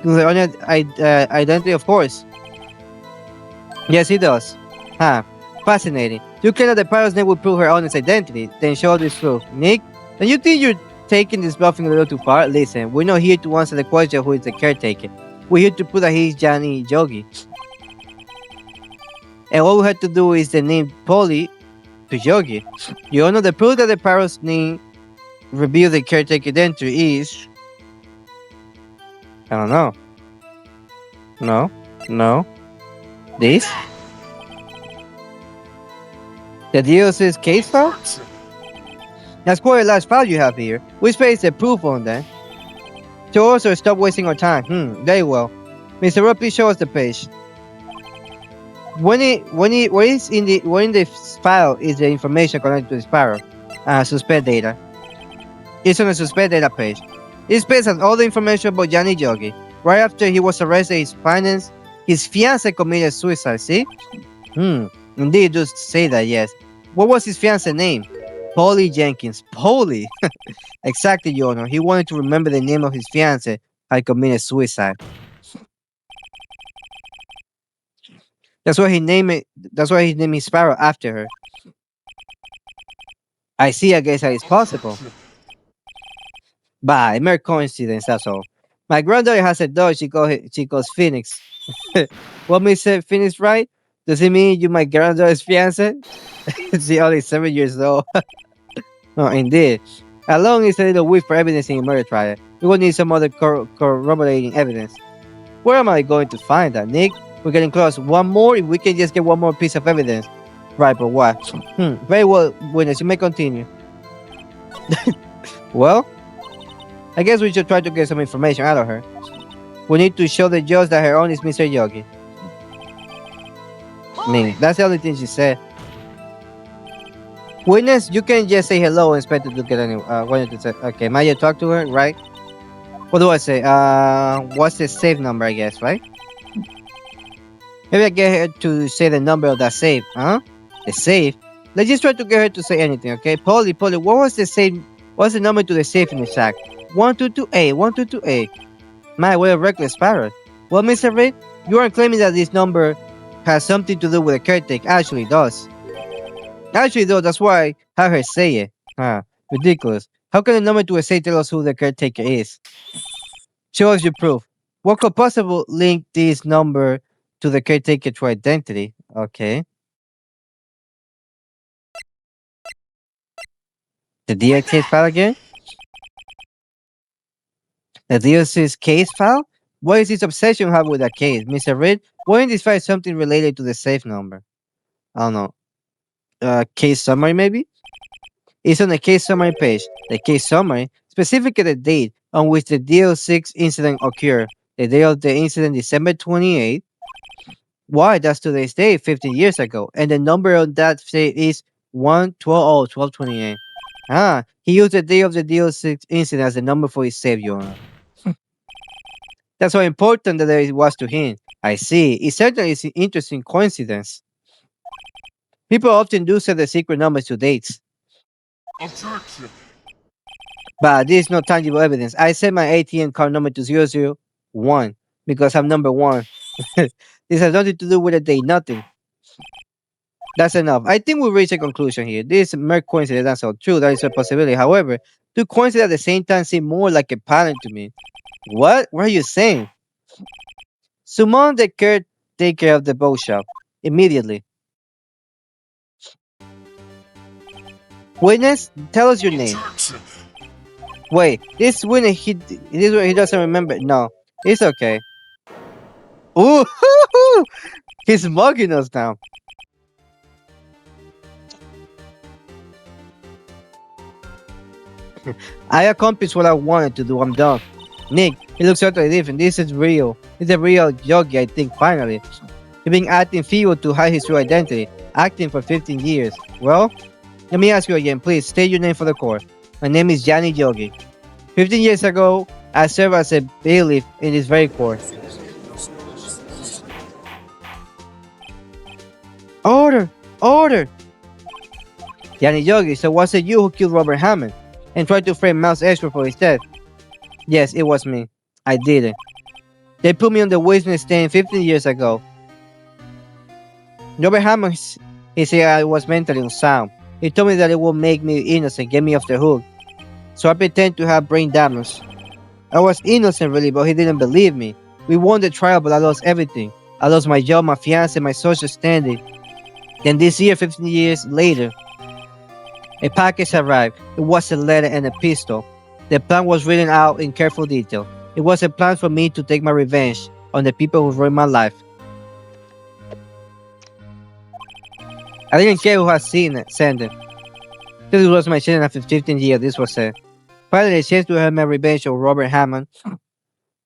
owner identity? Of course. Yes, it does. Huh. Fascinating. You claim that the pirate's name will prove her honest identity, then show this proof. Nick, don't you think you're taking this bluffing a little too far? Listen, we're not here to answer the question who is the caretaker. We're here to prove that he's Johnny Yogi. And all we have to do is the name Polly to Yogi. You all know the proof that the pirate's name reveals the caretaker identity is... I don't know. No. No. This? The DLC's case file? That's quite a large file you have here. Which page is the proof on that? Show us or stop wasting our time. Very well. Mr. Rowe, please show us the page. Where in the file is the information connected to the Sparrow? Suspect data. It's on the suspect data page. This page has all the information about Johnny Yogi. Right after he was arrested, his fiance committed suicide, see? Indeed, just say that, yes. What was his fiance name? Polly Jenkins. Polly? Exactly, Your Honor. He wanted to remember the name of his fiance had committed suicide. That's why he named his Sparrow after her. I see, I guess that is possible. Bah, a mere coincidence, that's all. My granddaughter has a dog she calls Phoenix. What makes it Phoenix, right? Does it mean you my granddaughter's fiance? She's only 7 years old. Oh, indeed. Alone is a little weak for evidence in a murder trial. We will need some other corroborating evidence. Where am I going to find that, Nick? We're getting close. One more, if we can just get one more piece of evidence. Right, but what? Very well, witness, you may continue. Well, I guess we should try to get some information out of her. We need to show the judge that her own is Mr. Yogi. I mean, that's the only thing she said. Witness, you can just say hello and expect to get any. What to say? Okay, Maya, talk to her, right? What do I say? What's the safe number? I guess, right? Maybe I get her to say the number of that safe, huh? The safe. Let's just try to get her to say anything, okay? Polly, what was the safe? What's the number to the safe in the shack? 122A, 122A. My, what a reckless parrot. Well, Mr. Reed, you aren't claiming that this number has something to do with a caretaker. Actually, it does. Actually, though, that's why I have her say it. Ridiculous. How can the number to a safe tell us who the caretaker is? Show us your proof. What could possibly link this number to the caretaker to identity? Okay. The DLC's file again? The DLC's case file? What is this obsession you have with that case? Mr. Reed, why in this file something related to the safe number? I don't know. Case summary maybe? It's on the case summary page. The case summary, specifically the date on which the DL6 incident occurred. The day of the incident, December 28th. Why? That's today's date, 15 years ago. And the number on that date is 1228. He used the day of the DL6 incident as the number for his safe, Your Honor. That's how important that it was to him. I see. It certainly is an interesting coincidence. People often do set the secret numbers to dates. Objection. But there is no tangible evidence. I set my ATM card number to 001 because I'm number 1. This has nothing to do with a date, nothing. That's enough. I think we reach a conclusion here. This is mere coincidence, that's all true. That is a possibility. However, two coincidences at the same time seem more like a pattern to me. What? What are you saying? Summon the caretaker of the bow shop. Immediately. Witness, tell us your name. Objection! Wait, this witness, he doesn't remember. No, it's okay. Ooh, he's mugging us now. I accomplished what I wanted to do. I'm done. Nick, he looks totally different. This is real. He's a real yogi, I think, finally. He's been acting feeble to hide his true identity, acting for 15 years. Well, let me ask you again, please state your name for the court. My name is Johnny Yogi. 15 years ago, I served as a bailiff in this very court. Order! Order! Johnny Yogi, so was it you who killed Robert Hammond and tried to frame Mouse Ashford for his death? Yes, it was me. I did it. They put me on the witness stand 15 years ago. Robert Hammond, he said I was mentally unsound. He told me that it would make me innocent, get me off the hook. So I pretend to have brain damage. I was innocent really, but he didn't believe me. We won the trial, but I lost everything. I lost my job, my fiancé, my social standing. Then this year, 15 years later, a package arrived. It was a letter and a pistol. The plan was written out in careful detail. It was a plan for me to take my revenge on the people who ruined my life. I didn't care who had sent it. This was my chance after 15 years, this was it. Finally, a chance to have my revenge on Robert Hammond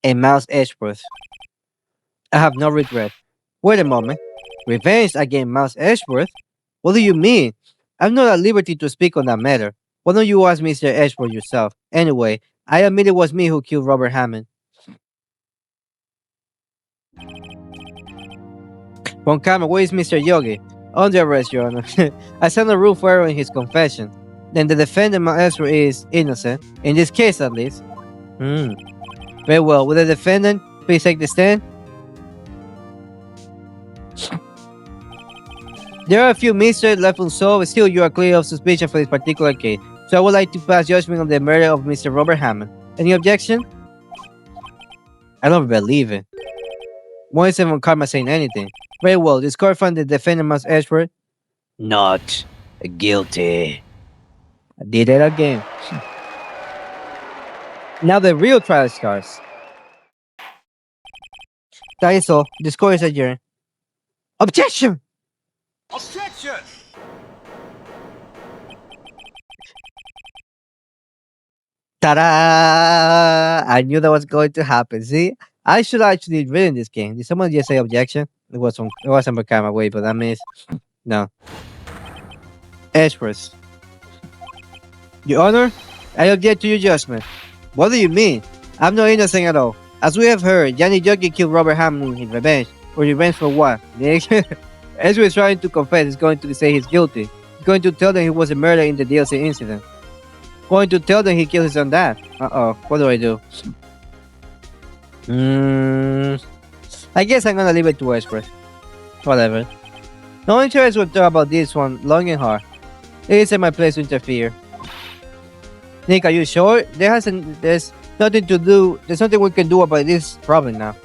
and Mouse Edgeworth. I have no regret. Wait a moment. Revenge against Mouse Edgeworth? What do you mean? I'm not at liberty to speak on that matter. Why don't you ask Mr. Edgeworth yourself? Anyway, I admit it was me who killed Robert Hammond. Von Kama, where is Mr. Yogi? Under arrest, Your Honor. I sent a rule for error in his confession. Then the defendant, Mouse Edgeworth, is innocent. In this case, at least. Very well. Will the defendant please take the stand? There are a few mysteries left unsolved, still you are clear of suspicion for this particular case, so I would like to pass judgment on the murder of Mr. Robert Hammond. Any objection? I don't believe it. Why isn't Von Karma saying anything? Very well, this court found the defendant Mouse Edgeworth not guilty. I did it again. Now the real trial starts. That is all. This court is adjourned. Objection! Objection! Ta-da! I knew that was going to happen. See, I should actually read in this game. Did someone just say objection? It wasn't Von Karma. Wait, but I missed. No. Edgeworth. Your Honor, I object to your judgment. What do you mean? I'm not innocent at all. As we have heard, Johnny Jockey killed Robert Hammond in revenge. For revenge for what? Ezra is trying to confess. He's going to say he's guilty. He's going to tell them he was a murderer in the DLC incident. Going to tell them he killed his own dad. Uh-oh. What do I do? I guess I'm gonna leave it to Ezra. Whatever. No interest will talk about this one long and hard. It isn't my place to interfere. Nick, are you sure? There's nothing to do. There's nothing we can do about this problem now.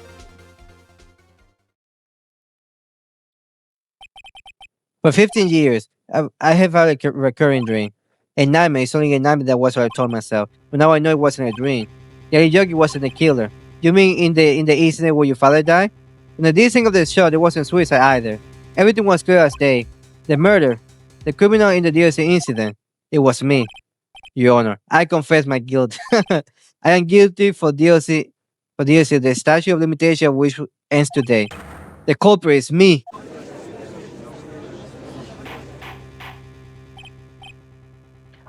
For 15 years, I have had a recurring dream. A nightmare. It's only a nightmare. That was what I told myself. But now I know it wasn't a dream. Yogi wasn't a killer. You mean in the incident where your father died? In the details of the show, there wasn't suicide either. Everything was clear as day. The murder, the criminal in the DLC incident, it was me. Your Honor, I confess my guilt. I am guilty for DLC, the statute of limitation of which ends today. The culprit is me.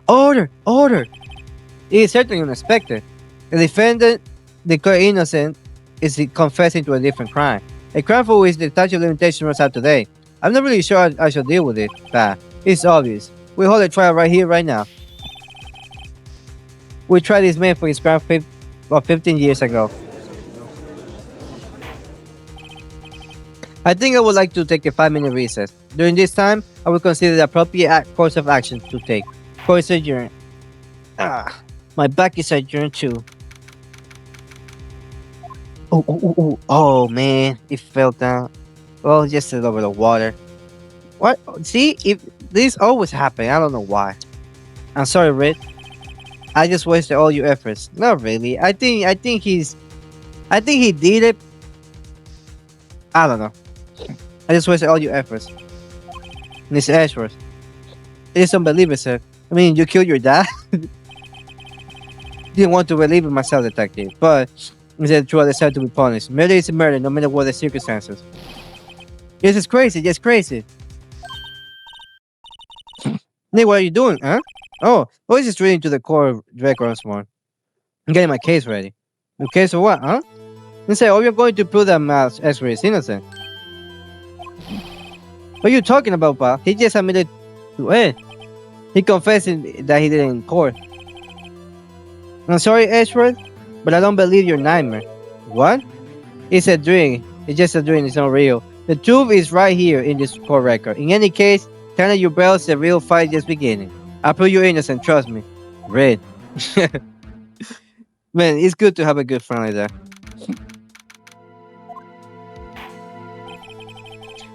Order! Order! It is certainly unexpected. The defendant, declared innocent, is confessing to a different crime. A crime for which the statute of limitation runs out today. I'm not really sure I should deal with it, but it's obvious. We hold a trial right here, right now. We tried this man for his crime 15 years ago. I think I would like to take a 5-minute recess. During this time, I will consider the appropriate course of action to take. Course adjourned. My back is adjourned too. Oh, man, it fell down. Well, just a little bit of water. What? See, if this always happen, I don't know why. I'm sorry, Red. I just wasted all your efforts. Not really. I think he did it. I don't know. I just wasted all your efforts. Mr. Ashworth. It is unbelievable, sir. I mean, you killed your dad? Didn't want to relieve myself, detective, but instead I decided to be punished. Murder is murder, no matter what the circumstances. This is crazy, just crazy. Nick, what are you doing, huh? Oh, I was just reading to the core records one. I'm getting my case ready. Your case for what, huh? And say, oh, you're going to prove that X-ray is innocent. What are you talking about, pal? He just admitted to it. He confessed that he did it in court. I'm sorry, Ashford, but I don't believe your nightmare. What? It's a dream. It's just a dream. It's not real. The truth is right here in this court record. In any case, turn on your bells. The real fight just beginning. I prove you're innocent. Trust me. Red. Man, it's good to have a good friend like that.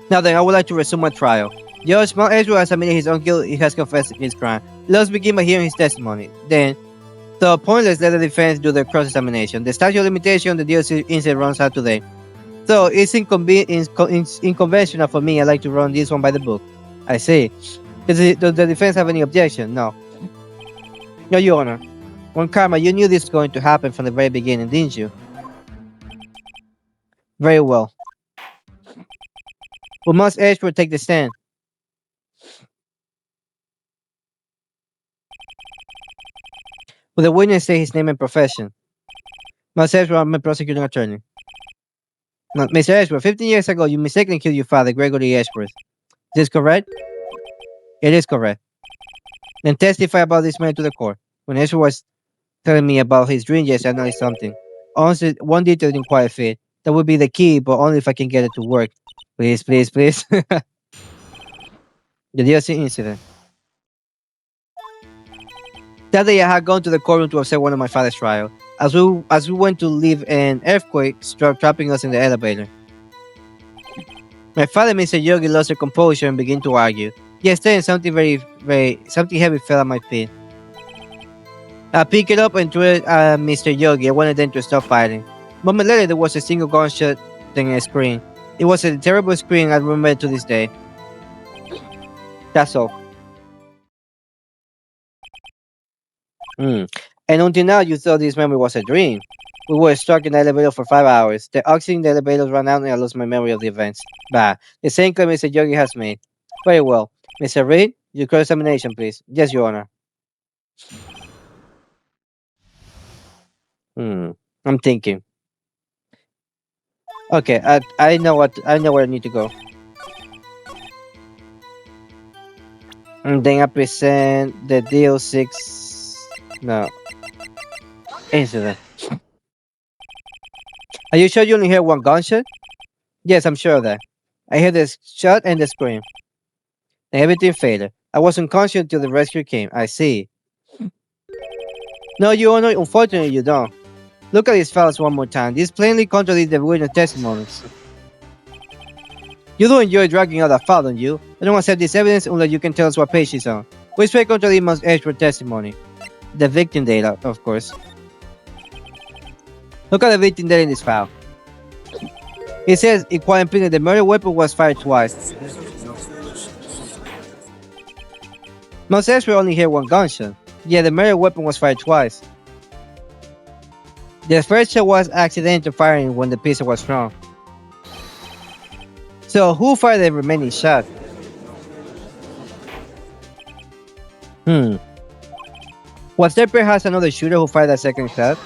Now then, I would like to resume my trial. Judge Mount Ezra has admitted his own guilt. He has confessed his crime. Let's begin by hearing his testimony. Then, the pointless let the defense do the cross-examination. The statute of limitation on the DLC incident runs out today. So it's inconventional for me. I like to run this one by the book. I see. Does the defense have any objection? No. No, Your Honor. One Karma, you knew this was going to happen from the very beginning, didn't you? Very well. We must Edgeworth take the stand. Will the witness say his name and profession? Must Edgeworth, I'm a prosecuting attorney. No, Mr. Edgeworth, 15 years ago, you mistakenly killed your father, Gregory Edgeworth. Is this correct? It is correct. Then testify about this man to the court. When Edgeworth was telling me about his dream, yes, I noticed something. Honestly, one detail didn't quite fit. That would be the key, but only if I can get it to work. Please, please, please. The DLC incident. That day I had gone to the courtroom to observe one of my father's trial. As we went to leave, an earthquake struck, trapping us in the elevator. My father, Mr. Yogi, lost her composure and began to argue. Yes, then something something heavy fell at my feet. I picked it up and threw it at Mr. Yogi. I wanted them to stop fighting. A moment later, there was a single gunshot, then a scream. It was a terrible scream I remember to this day. That's all. And until now, you thought this memory was a dream. We were stuck in the elevator for 5 hours. The oxygen in the elevator ran out and I lost my memory of the events. Bah, the same claim Mr. Yogi has made. Very well. Mr. Reed, your cross-examination, please. Yes, Your Honor. I'm thinking. Okay, I know where I need to go. And then I present the deal 6. No. Incident. Are you sure you only heard one gunshot? Yes, I'm sure of that. I heard the shot and the scream. And everything failed. I was unconscious until the rescue came. I see. No, Your Honor, unfortunately you don't. Look at these files one more time. These plainly contradict the witness testimonies. You do enjoy dragging out that file, don't you? I don't accept this evidence unless you can tell us what page it's on. Which way contradict most expert testimony? The victim data, of course. Look at the victim data in this file. It says, in quiet plainly, the murder weapon was fired twice. Most experts only hear one gunshot. Yeah, the murder weapon was fired twice. The first shot was accidental firing when the pistol was thrown. So, who fired the remaining shot? Was there perhaps another shooter who fired that second shot?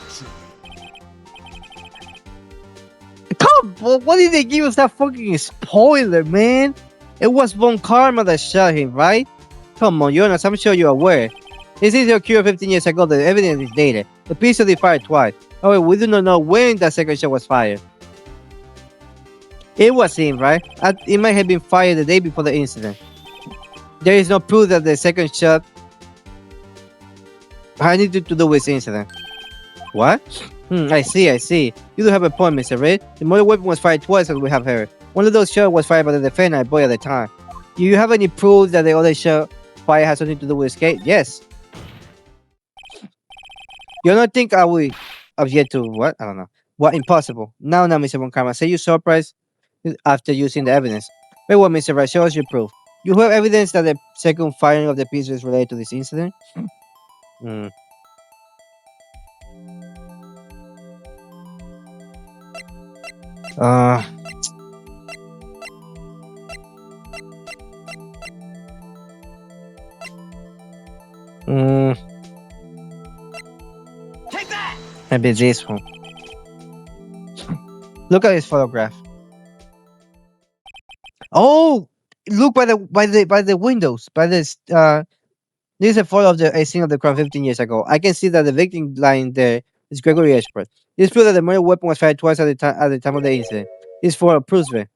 Come on, why did they give us that fucking spoiler, man? It was Von Karma that shot him, right? Come on, Jonas, I'm sure you're aware. This is occurred 15 years ago, the evidence is dated. The pistol is fired twice. However, we do not know when that second shot was fired. It was him, right? It might have been fired the day before the incident. There is no proof that the second shot had anything to do with the incident. What? I see, I see. You do have a point, Mr. Reed. The murder weapon was fired twice, as we have heard. One of those shots was fired by the defendant, I boy at the time. Do you have any proof that the other shot fire has something to do with escape? Yes. You don't think I will object to what? I don't know. What impossible. Now, Mr. Von Karma, say you surprised after using the evidence. Wait, what, Mr. Wright, show us your proof. You have evidence that the second firing of the piece is related to this incident? Hmm. Uh, mm, Take that! maybe this one. Look at this photograph. Oh, look by the windows. This is a photo of a scene of the crime 15 years ago. I can see that the victim lying there is Gregory Expert. This proves that the murder weapon was fired twice at the time of the incident. This photo proves it.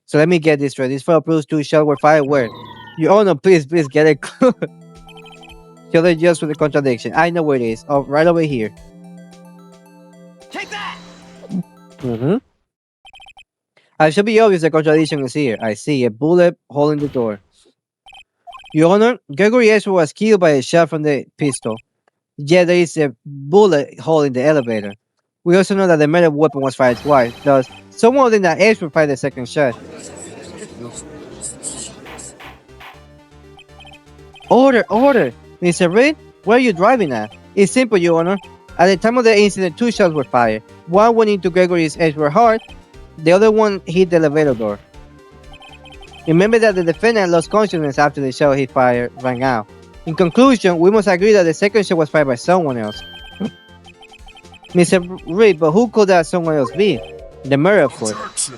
So let me get this straight. This photo proves two shots were fired where? You oh no, please get it. Show the just for the contradiction. I know where it is. Oh, right over here. Take that! Mm-hmm. I should be obvious the contradiction is here. I see a bullet hole in the door. Your Honor, Gregory Expert was killed by a shot from the pistol. Yet there is a bullet hole in the elevator. We also know that the murder weapon was fired twice. Thus, someone within that Expert fired the second shot. Order! Mr. Reed, where are you driving at? It's simple, Your Honor. At the time of the incident, two shots were fired. One went into Gregory's Expert heart, the other one hit the elevator door. Remember that the defendant lost consciousness after the shot he fired rang out. In conclusion, we must agree that the second shot was fired by someone else. Mr. Reed, but who could that someone else be? The murderer, of course.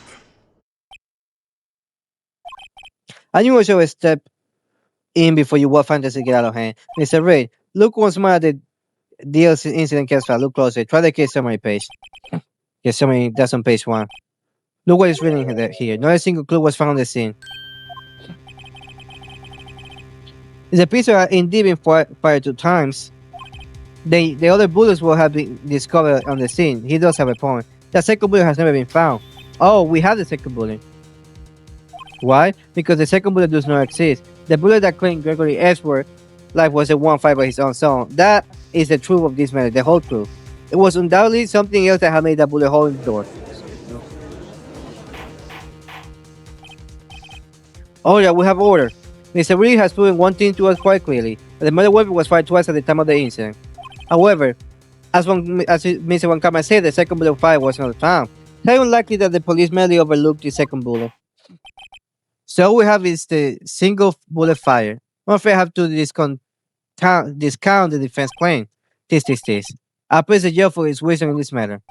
I knew I should have stepped in before your wild fantasy get out of hand. Mr. Reed, look once more at the DLC incident case file. Look closer. Try the case summary page. Case summary, that's on page 1. Look what is written here. Not a single clue was found on the scene. The pistol had indeed been fired 2 times. The other bullets will have been discovered on the scene. He does have a point. The second bullet has never been found. Oh, we have the second bullet. Why? Because the second bullet does not exist. The bullet that claimed Gregory Edgeworth's life was the one fired by his own son. That is the truth of this matter, the whole truth. It was undoubtedly something else that had made that bullet hole in the door. Oh yeah, we have order. Mr. Reed has proven one thing to us quite clearly, that the murder weapon was fired twice at the time of the incident. However, as Mr. Van Kama said, the second bullet fired was not found. It's highly unlikely that the police merely overlooked the second bullet. So all we have is the single bullet fire. I'm afraid I have to discount the defense claim. This. I praise the judge for his wisdom in this matter.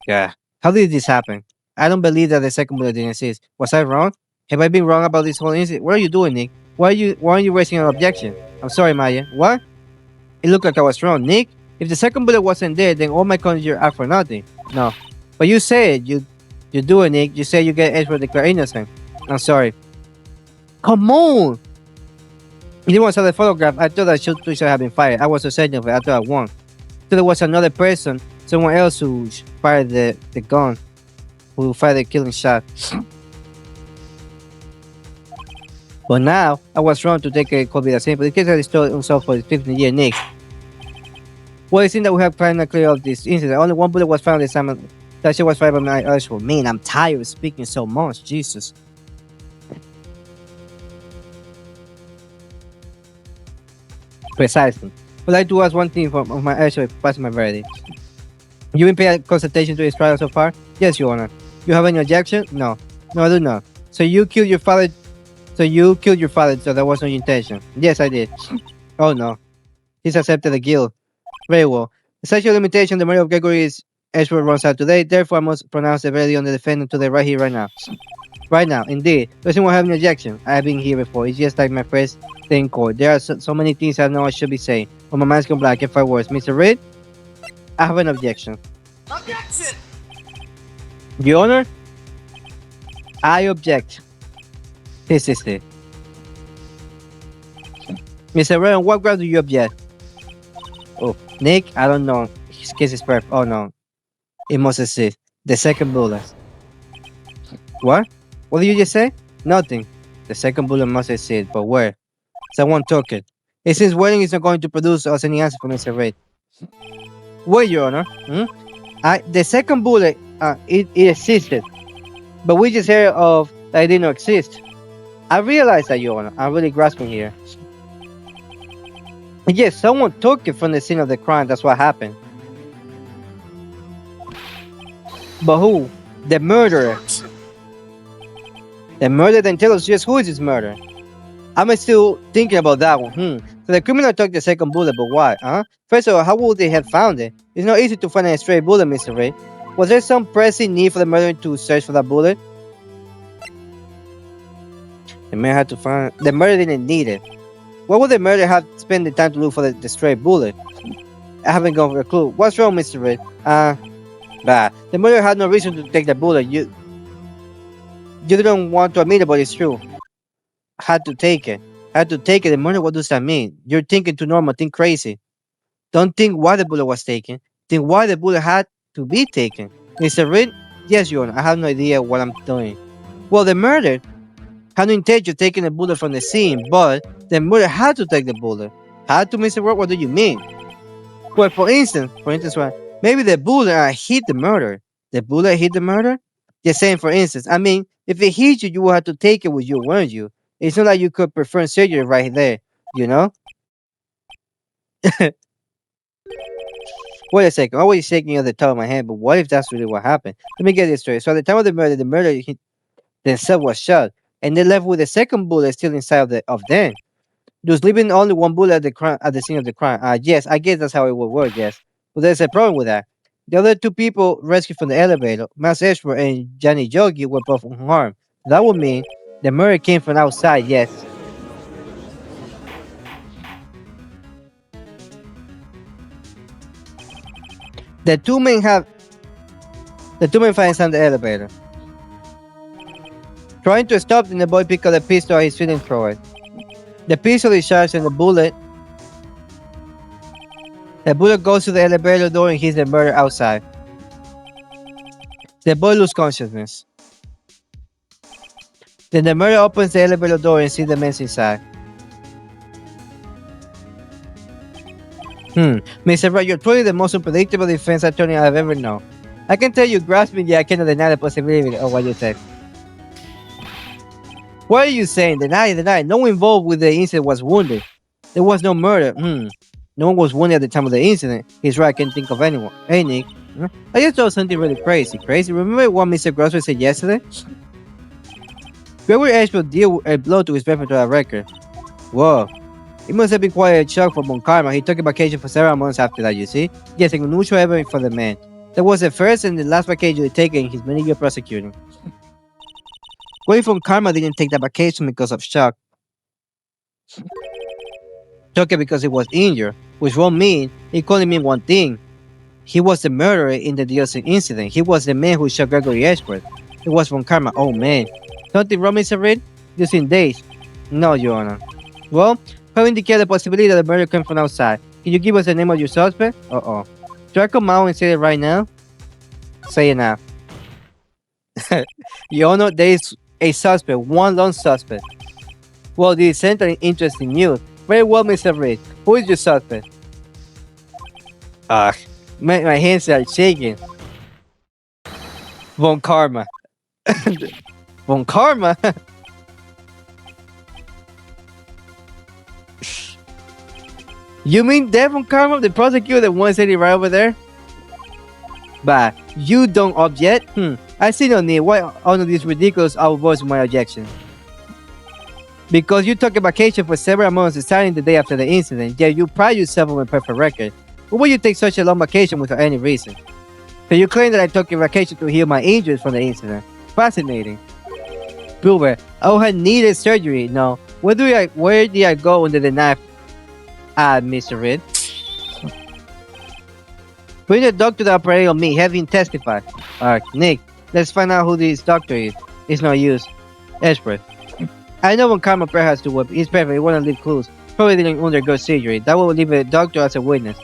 Yeah. How did this happen? I don't believe that the second bullet didn't exist. Was I wrong? Have I been wrong about this whole incident? What are you doing, Nick? Why aren't you raising an objection? I'm sorry, Maya. What? It looked like I was wrong, Nick. If the second bullet wasn't there, then all my conjecture are for nothing. No. But you said you do it, Nick. You said you get Edward declared innocent. I'm sorry. Come on! You didn't want to saw the photograph. I thought that should have been fired. I was so certain of it. I thought I won. So there was another person, someone else who fired the gun, who fired the killing shot. But now, I was wrong to take a COVID vaccine, but the case has stored himself for 15 years next. Well, it seems that we have finally cleared up this incident. Only one bullet was found this time. That shit was fired by my actual. Man, I'm tired of speaking so much. Jesus. Precisely. I'd like to ask one thing from my actual passing my verdict. You been paying close attention to this trial so far? Yes, Your Honor. You have any objection? No. No, I do not. So you killed your father, so there was no intention. Yes, I did. Oh no. He's accepted the guilt. Very well. The statute of limitation, the murder of Gregory's Edgeworth runs out today, therefore I must pronounce the verdict on the defendant today, right here, right now. Right now, indeed. Does anyone have any objection? I have been here before. It's just like my first day in court. There are so many things I know I should be saying, but my mind's gone blank. I can't find words. Mr. Reed, I have an objection. Objection! Your Honor, I object. This is it. Mr. Reed, on what ground do you object? Oh, Nick, I don't know. his case is perfect. Oh no, it must exist. The second bullet. What? What did you just say? Nothing. The second bullet must exist, but where? Someone took it. It seems waiting is not going to produce us any answer from Mr. Wright. Wait, Your Honor. The second bullet, it existed, but we just heard of that it didn't exist. I realize that, Your Honor. I'm really grasping here. Yes, someone took it from the scene of the crime. That's what happened. But who? The murderer. The murderer then tell us just who is this murderer. I'm still thinking about that one. So the criminal took the second bullet, but why? First of all, how would they have found it? It's not easy to find a stray bullet, Mr. Ray. Was there some pressing need for the murderer to search for that bullet? The murderer had to find. The murderer didn't need it. Why would the murderer have spent the time to look for the stray bullet? I haven't gone for a clue. What's wrong, Mr. Ray? The murderer had no reason to take the bullet. You didn't want to admit it, but it's true. Had to take it. The murder, what does that mean? You're thinking too normal, think crazy. Don't think why the bullet was taken. Think why the bullet had to be taken. Mr. Reed? Yes, Your Honor, I have no idea what I'm doing. Well, the murder had no intention of taking the bullet from the scene, but the murder had to take the bullet. Had to, Mr. Reed? What do you mean? Well, for instance, what? Maybe the bullet hit the murder. The bullet hit the murder? Just saying, for instance, I mean, if it hit you, you would have to take it with you, weren't you? It's not like you could perform surgery right there, you know? Wait a second, I was shaking at the top of my head, but what if that's really what happened? Let me get this straight. So at the time of the murder themselves was shot, and they left with the second bullet still inside of them. Just leaving only one bullet at the scene of the crime. Yes, I guess that's how it would work, yes. But there's a problem with that. The other two people rescued from the elevator, Max Ashford and Johnny Yogi, were both unharmed. That would mean the murder came from outside, yes. The two men find inside the elevator. Trying to stop them, the boy picked up the pistol he's feeling through it. The pistol is charged and the bullet goes to the elevator door and hits the murderer outside. The boy loses consciousness. Then the murderer opens the elevator door and sees the men inside. Mr. Wright, you're truly the most unpredictable defense attorney I've ever known. I can tell you grasp me, yet I cannot deny the possibility of what you said. What are you saying? Deny. No one involved with the incident was wounded. There was no murder. No one was wounded at the time of the incident. He's right, I can't think of anyone. Hey, Nick. I just saw something really crazy. Remember what Mr. Grossman said yesterday? Gregory Ashford dealt a blow to his repertoire record. Whoa. It must have been quite a shock for Von Karma. He took a vacation for several months after that, you see? Yes, an unusual event for the man. That was the first and the last vacation he taken in his many years prosecuting. What if Von Karma didn't take that vacation because of shock? Took it because he was injured, which won't mean, it could only mean one thing. He was the murderer in the DLC incident. He was the man who shot Gregory Ashford. It was Von Karma. Oh man. Something wrong, Mr. Reed? Just in days. No, Your Honor. Well, how indicate the possibility that the murder came from outside? Can you give us the name of your suspect? Should I come out and say it right now? Say it now. Your Honor, there is a suspect, one lone suspect. Well, this is certainly interesting news. Very well, Mr. Reed. Who is your suspect? My hands are shaking. Von Karma. Von Karma? You mean Devon Karma, the prosecutor, the one sitting right over there? But you don't object? I see no need. Why all of these ridiculous outvoice my objection? Because you took a vacation for several months starting the day after the incident, yet you pride yourself on a perfect record. Why would you take such a long vacation without any reason? So you claim that I took a vacation to heal my injuries from the incident. Fascinating. Prover, I had needed surgery. No. Where did I go under the knife? Mr. Reed. Bring the doctor that operated on me. Have him testify. Nick, let's find out who this doctor is. It's no use. Expert. I know when Karma has to work. He's perfect. He won't leave clues. Probably didn't undergo surgery. That will leave a doctor as a witness.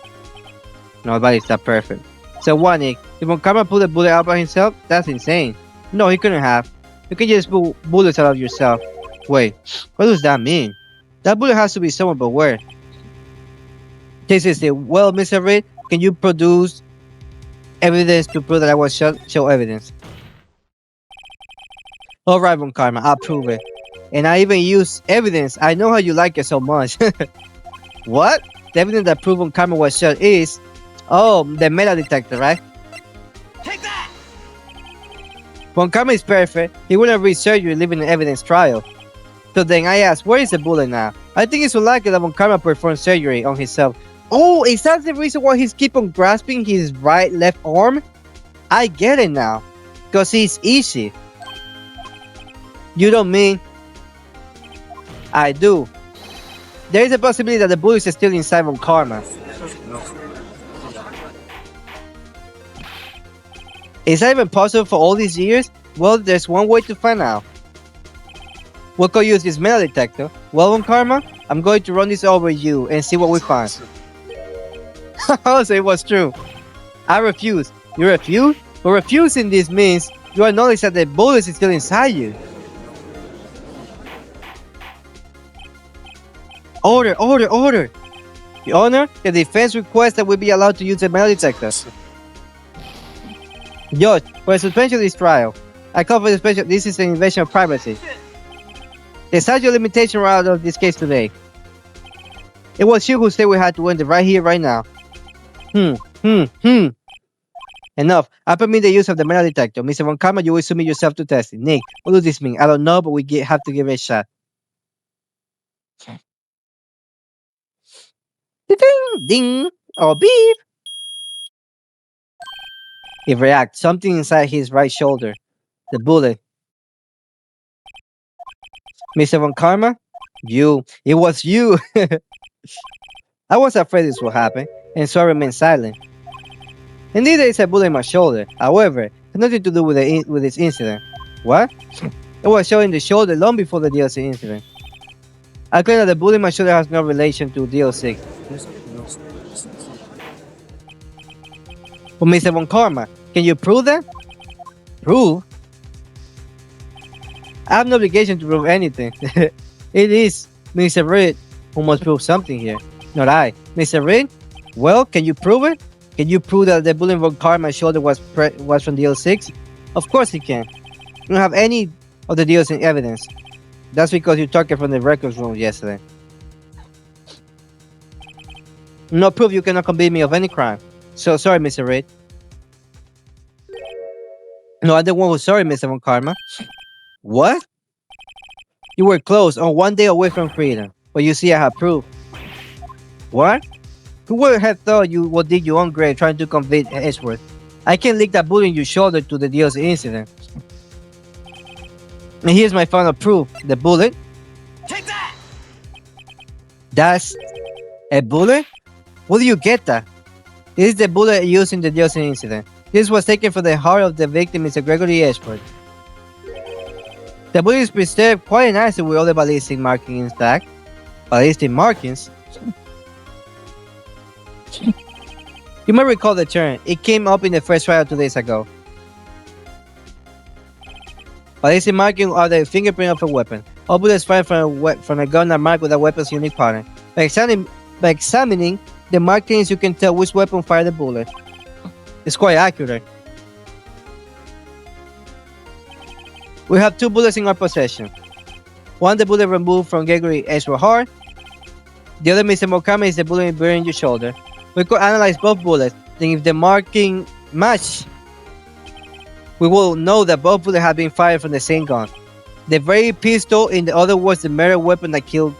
Nobody's that perfect. So what, Nick? If Von Karma pulled a bullet out by himself, that's insane. No, he couldn't have. You can just pull bullets out of yourself. Wait, what does that mean? That bullet has to be somewhere, but where? This is it. Well, Mr. Reed, can you produce evidence to prove that I was shot? Show evidence. Alright, Von Karma, I'll prove it. And I even use evidence. I know how you like it so much. What? The evidence that proves Von Karma was shot is... Oh, the metal detector, right? Take that! Von Karma is perfect. He wouldn't read surgery leaving an evidence trial. So then I asked, where is the bullet now? I think it's unlikely that Von Karma performed surgery on himself. Oh, is that the reason why he's keep on grasping his left arm? I get it now. Because he's easy. You don't mean... I do. There is a possibility that the bullet is still inside Von Karma. Is that even possible for all these years? Well, there's one way to find out. We could use this metal detector. Well, Von Karma, I'm going to run this over you and see what we find. So it was true. I refuse. You refuse? But refusing this means you acknowledge that the bullet is still inside you. Order, order, order! Your Honor, the defense requests that we be allowed to use the metal detector. Judge, for the suspension of this trial, I call for the suspension. This is an invasion of privacy. The statute of limitation out of this case today. It was you who said we had to end it right here, right now. Enough. I permit the use of the metal detector. Mr. Von Karma, you will submit yourself to testing. Nick, what does this mean? I don't know, but we have to give it a shot. Ding, ding, or beep. He reacts. Something inside his right shoulder. The bullet. Mr. Von Karma? You. It was you. I was afraid this would happen, and so I remained silent. Indeed, there is a bullet in my shoulder. However, it has nothing to do with this incident. What? It was shot in the shoulder long before the DLC incident. I claim that the bullet in my shoulder has no relation to DLC. But Mr. Von Karma, can you prove that? Prove? I have no obligation to prove anything. It is Mr. Reed who must prove something here, not I. Mr. Reed? Well, can you prove it? Can you prove that the bullet in Von Karma's shoulder was from DL6? Of course he can. You don't have any of the deals in evidence. That's because you took it from the records room yesterday. No proof, you cannot convict me of any crime. So sorry, Mr. Reed. No, I'm the one who's sorry, Mr. Von Karma. What? You were close, on one day away from freedom. But you see, I have proof. What? Who would have thought you would dig your own grave trying to convict Edgeworth? I can link that bullet in your shoulder to the DLC incident. And here's my final proof. The bullet. Take that! That's a bullet? Where do you get that? This is the bullet used in the DLC incident. This was taken from the heart of the victim, Mr. Gregory Edgeworth. The bullet is preserved quite nicely with all the ballistic markings intact. Ballistic markings? You might recall the term. It came up in the first trial 2 days ago. Ballistic markings are the fingerprint of a weapon. All bullets fired from a gun are marked with a weapon's unique pattern. By examining the markings, you can tell which weapon fired the bullet. It's quite accurate. We have 2 bullets in our possession. One, the bullet removed from Gregory Edgeworth's heart. The other, Mr. Mokama, is the bullet buried in your shoulder. We could analyze both bullets, then if the marking match, we will know that both bullets have been fired from the same gun. The very pistol in the other was the murder weapon that killed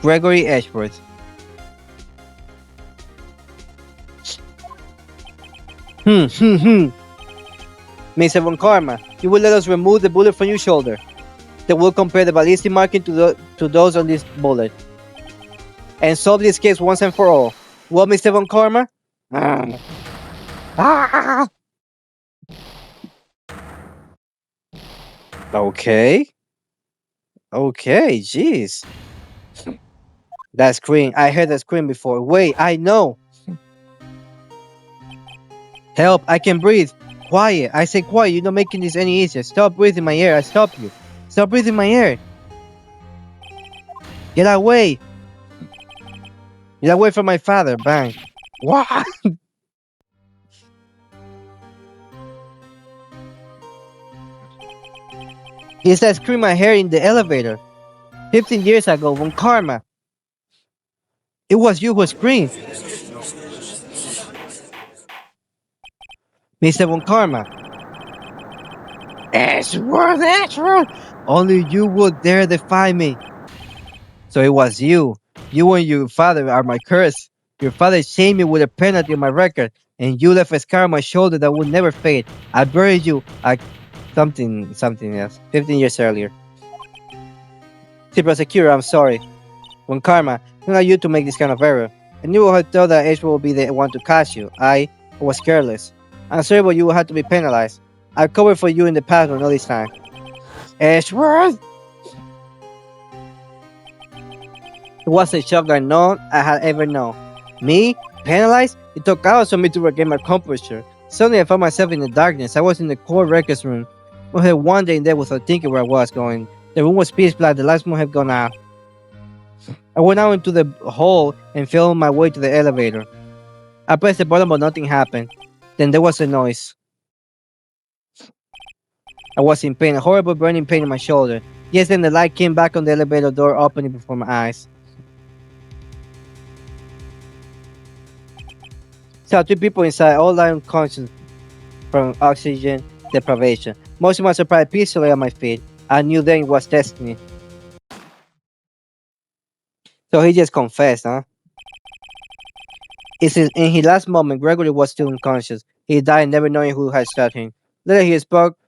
Gregory Edgeworth. Mr. Von Karma, you will let us remove the bullet from your shoulder. Then we'll compare the ballistic marking to those on this bullet. And solve this case once and for all. Well, Mr. Von Karma? Okay. Okay, jeez. That scream. I heard that scream before. Wait, I know. Help, I can breathe. Quiet, I say quiet, you're not making this any easier. Stop breathing my air, I stop you. Stop breathing my air. Get away. Get away from my father, bang. What? He said scream my hair in the elevator. 15 years ago, when Karma. It was you who screamed. Mr. Von Karma. Ashworth, Ashworth! Only you would dare defy me. So it was you. You and your father are my curse. Your father shamed me with a penalty on my record, and you left a scar on my shoulder that will never fade. I buried you. Something else. 15 years earlier. See, prosecutor, I'm sorry. When Karma, who are you to make this kind of error? I knew I thought that Ashworth would be the one to catch you. I was careless. I'm sorry, but you will have to be penalized. I covered for you in the past, but not this time. Ashworth! It was a shock like none I had ever known. Me? Penalized? It took hours for me to regain my composure. Suddenly I found myself in the darkness. I was in the court records room. I had wandering there without thinking where I was going. The room was pitch black, the lights must have gone out. I went out into the hall and felt my way to the elevator. I pressed the button but nothing happened. Then there was a noise. I was in pain, a horrible burning pain in my shoulder. Yes, then the light came back on the elevator door opening before my eyes. Saw two people inside, all lying unconscious from oxygen deprivation. Most of my surprise peacefully at my feet. I knew then it was destiny. So he just confessed, huh? In his last moment, Gregory was still unconscious. He died never knowing who had shot him. Later he spoke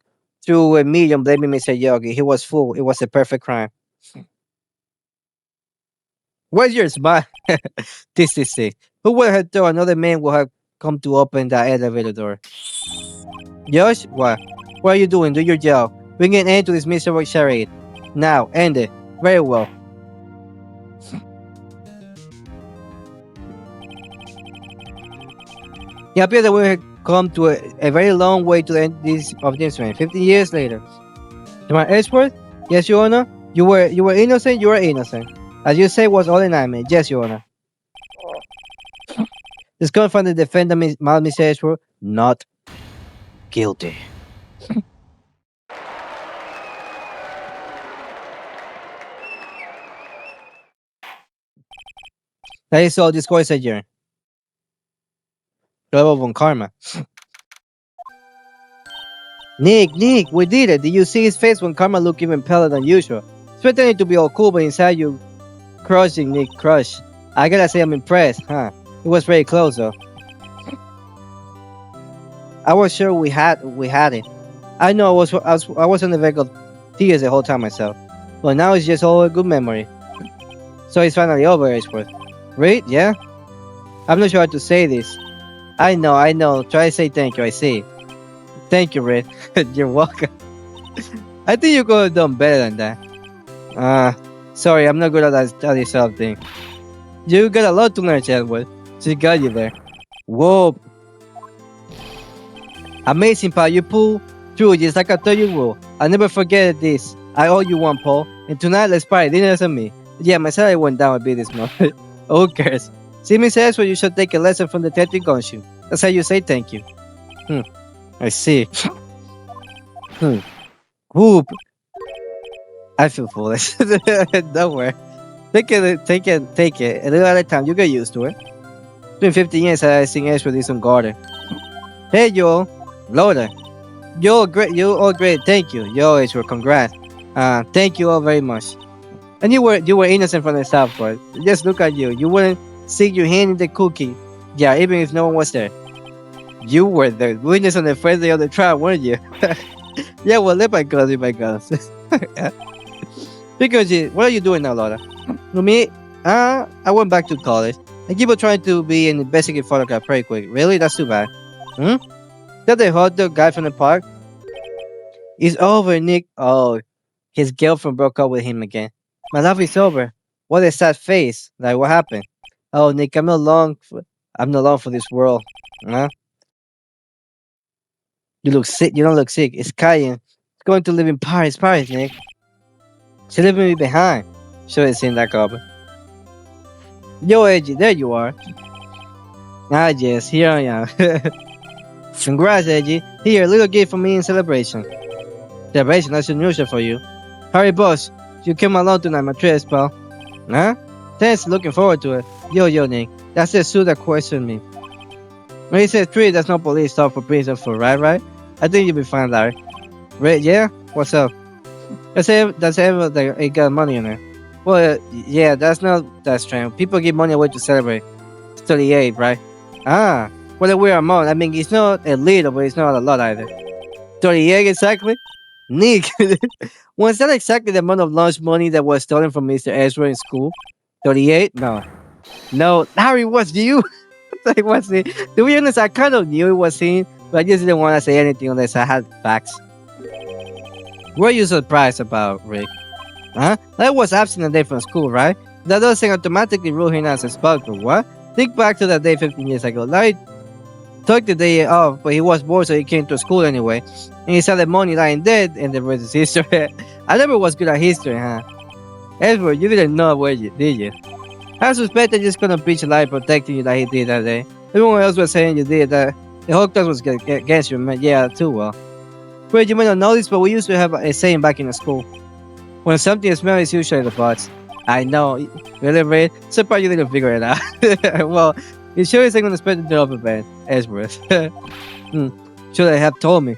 through a medium blaming Mr. Yogi. He was fool. It was a perfect crime. Where's your smile? This is it. Who would have thought another man would have come to open that elevator door? Josh, what? What are you doing? Do your job. Bring an end to this miserable charade. Now, end it. Very well. It appears that we have come to a very long way to the end of this man. 15 years later. Am I Edgeworth? Yes, Your Honor. You were innocent. You were innocent. As you say, was all an nightmare. Yes, Your Honor. This comes from the defendant, Mr. Edgeworth. Not guilty. That is all. This court is adjourned. Global von Karma. Nick, we did it. Did you see his face when Karma looked even paler than usual? It's pretending to be all cool, but inside you crushing, Nick, crush. I gotta say I'm impressed, huh? It was very close though. I was sure we had it. I know I was on the verge of tears the whole time myself. But now it's just all a good memory. So it's finally over, Edgeworth. Right? Yeah? I'm not sure how to say this. I know. Try to say thank you, I see. Thank you, Red. You're welcome. I think you could have done better than that. Sorry, I'm not good at this sort of thing. You got a lot to learn, Edward. She got you there. Whoa. Amazing, pal. You pull through just like I thought you would. I'll never forget this. I owe you one, Paul. And tonight, let's party. Dinner's on me. Yeah, my salary went down a bit this month. Who cares? See, Miss Ashford, you should take a lesson from the Detective Gonshu. That's how you say thank you. I see. Whoop. I feel foolish. Don't worry. Take it. A little at a time. You get used to it. It's been 15 years since I seen Ashford in some garden. Hey, Joel. Loader. You all great. Thank you. Yo, Ashford, congrats. Thank you all very much. And you were innocent from the start, but just look at you. You wouldn't stick your hand in the cookie. Yeah, even if no one was there. You were the witness on the first day of the trial, weren't you? Yeah, well, let my guns. Because what are you doing now, Laura? Me? I went back to college. I keep on trying to be an investigative photographer pretty quick. Really? That's too bad. That the hot dog guy from the park? It's over, Nick. Oh, his girlfriend broke up with him again. My life is over. What a sad face. Like, what happened? Oh, Nick, I'm no long for this world. Huh? You look sick. You don't look sick. It's Cayenne. It's going to live in Paris. Paris, Nick. She leaving me behind. Should have seen that coming. Yo, Edgy, there you are. Ah, yes, here I am. Congrats, Edgy. Here, little gift for me in celebration. Celebration, that's unusual for you. Hurry, boss. You came along tonight, my trip, pal. Huh? Thanks, looking forward to it. Yo, Nick. That's the suit that questioned me. When he says three, that's no police stop for prison for, right? I think you'll be fine, Larry. Right, yeah? What's up? That's ever that it got money in it. Well, yeah, that's not that strange. People give money away to celebrate. It's 38, right? Ah, well, a weird amount. I mean, it's not a little, but it's not a lot either. 38 exactly? Nick, was that exactly the amount of lunch money that was stolen from Mr. Ezra in school? 38? No. No, Harry, was you? Like, what's it? To be honest, I kind of knew it was him, but I just didn't want to say anything unless I had facts. What are you surprised about, Rick? Huh? That was absent a day from school, right? That doesn't automatically rule him as a spouse, but what? Think back to that day 15 years ago. Larry took the day off, but he was bored, so he came to school anyway. And he saw the money lying dead, and the rest is history. I never was good at history, huh? Edward, you didn't know where you did you? I suspect I just couldn't preach a lie protecting you like he did that day. Everyone else was saying you did that. The whole class was against you, man. Yeah, too well. Well, you may not know this, but we used to have a saying back in the school. When something smells, it's usually the butts. I know. Really, Ray? Surprised you didn't figure it out. Well, you sure isn't going to spend the upper band, Edgeworth. Should I have told me?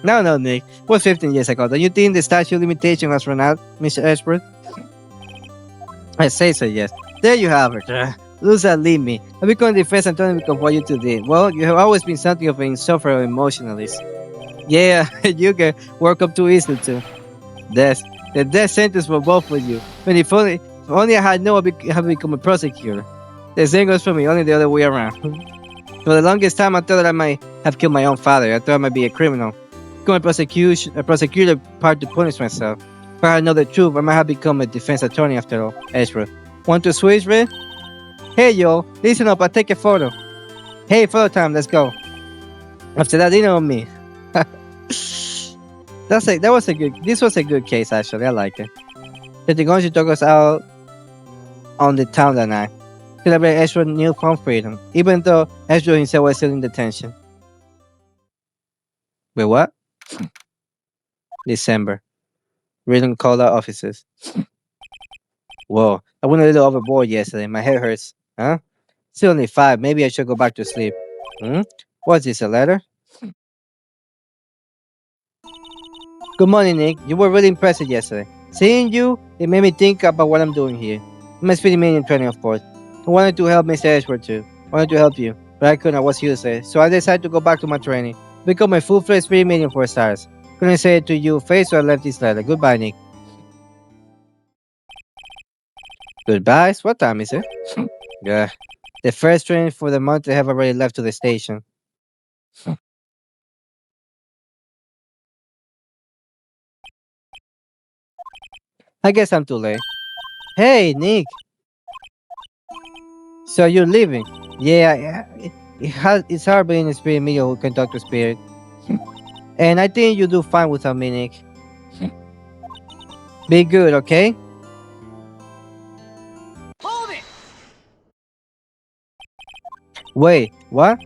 No, Nick. It was 15 years ago. Don't you think the statute limitation has run out, Mr. Edgeworth? I say so, yes. There you have it. Lose that, leave me. I become defense attorney because of what you two did. Well, you have always been something of an insufferable emotionalist. Yeah, you can work up too easily too. The death sentence for both of you. When if only I had known I have become a prosecutor. The same goes for me, only the other way around. For the longest time, I thought that I might have killed my own father. I thought I might be a criminal. Become a prosecutor part to punish myself. If I had known the truth, I might have become a defense attorney after all. Ezra. Want to switch, Red? Hey, yo, listen up, I'll take a photo. Hey, photo time, let's go. After that, dinner on me. This was a good case, actually. I like it. The Gonji took us out on the town that night. Celebrate Ezra's newfound freedom, even though Ezra himself was still in detention. Wait, what? December. Reading call out officers. Whoa, I went a little overboard yesterday. My head hurts. Huh? Still only 5. Maybe I should go back to sleep. What's this, a letter? Good morning, Nick. You were really impressive yesterday. Seeing you, it made me think about what I'm doing here. I'm a speedy meeting training, of course. I wanted to help Mr. Ashford too. I wanted to help you, but I couldn't. I was useless. So I decided to go back to my training. Become a full-fledged speedy meeting for stars. Couldn't say it to you face, so I left this letter. Goodbye, Nick. Goodbye? What time is it? Yeah. The first train for the month have already left to the station. I guess I'm too late. Hey, Nick. So you're leaving? Yeah, it's hard being a spirit medium who can talk to spirit. And I think you do fine without me, Nick. Be good, okay? Hold it! Wait, what?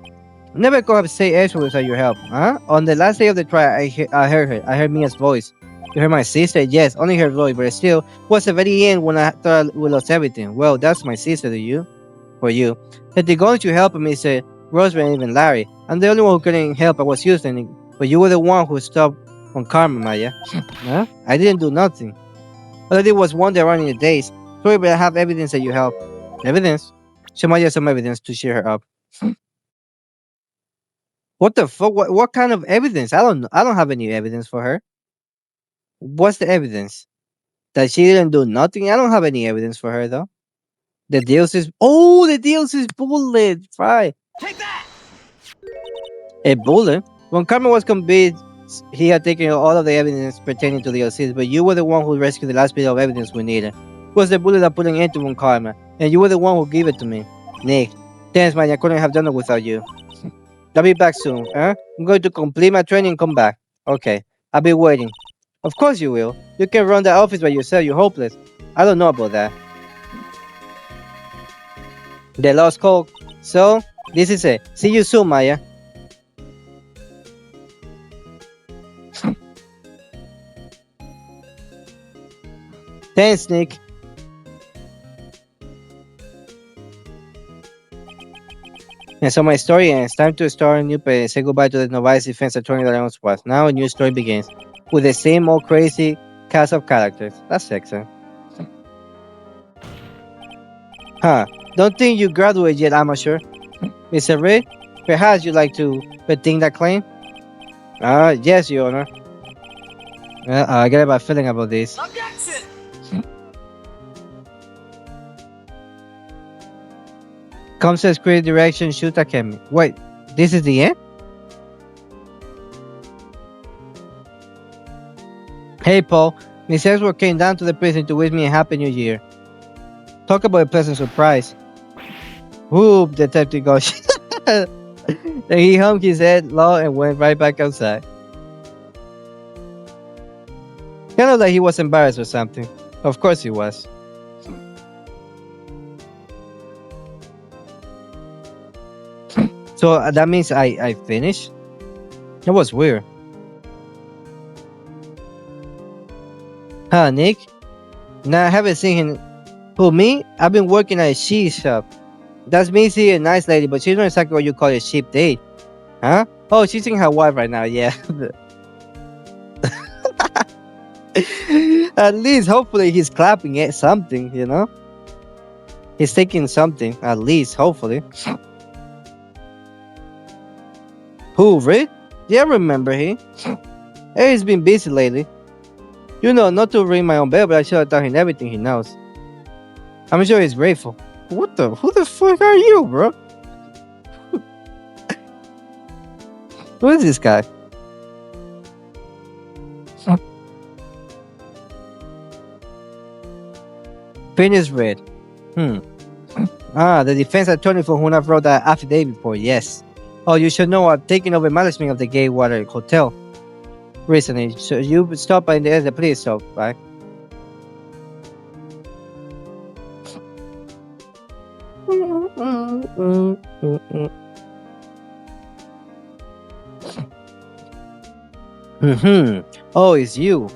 Never go up to say Ezra without your help, huh? On the last day of the trial, I heard her. I heard Mia's voice. You heard my sister? Yes, only her voice, but still, was the very end when I thought we lost everything. Well, that's my sister to you. For you. If they're going to help me, said Rosemary and even Larry. I'm the only one who couldn't help. I was Houston, but you were the one who stopped on karma, Maya. Huh? I didn't do nothing. All I did was wander around in the days. Sorry, but I have evidence that you helped. Evidence? Show Maya some evidence to cheer her up. What the fuck? What kind of evidence? I don't know. I don't have any evidence for her. What's the evidence? That she didn't do nothing? I don't have any evidence for her though. The DLC's bullet, right? Take that! A bullet? When Carmen was convinced he had taken all of the evidence pertaining to the DLCs, but you were the one who rescued the last bit of evidence we needed. It was the bullet that put an end to Von Karma, and you were the one who gave it to me. Nick, thanks man, I couldn't have done it without you. I'll be back soon, huh? I'm going to complete my training and come back. Okay, I'll be waiting. Of course you will. You can run the office by yourself, you're hopeless. I don't know about that. They lost call. So, this is it. See you soon, Maya. Thanks, Nick. And so my story ends. Time to start a new page. Say goodbye to the novice defense attorney that I once was. Now a new story begins. With the same old crazy cast of characters. That's excellent. Huh. Don't think you graduated yet, amateur. Mr. Reed, perhaps you'd like to rethink that claim? Yes, Your Honor. I get a bad feeling about this. Objection! Concepts, creative direction, shoot academy. Wait, this is the end? Hey, Paul. Miss Edgeworth came down to the prison to wish me a happy new year. Talk about a pleasant surprise. Whoop, Detective goes. Then he humped his head low and went right back outside. Kind of like he was embarrassed or something. Of course he was. So that means I finished? That was weird. Huh, Nick? Nah, I haven't seen him. Who, me? I've been working at a cheese shop. That's Missy, a nice lady, but she's not exactly what you call a cheap date. Huh? Oh, she's seeing her wife right now, yeah. At least, hopefully, he's clapping at something, you know? He's taking something, at least, hopefully. Who, Rick? Yeah, I remember he. Hey, he's been busy lately. You know, not to ring my own bell, but I should have taught him everything he knows. I'm sure he's grateful. Who the fuck are you, bro? Who is this guy? Finish read. The defense attorney for whom I wrote that affidavit for, yes. Oh, you should know I've taken over management of the Gateway Hotel recently. So you stopped by the police stop, right? Oh, it's you.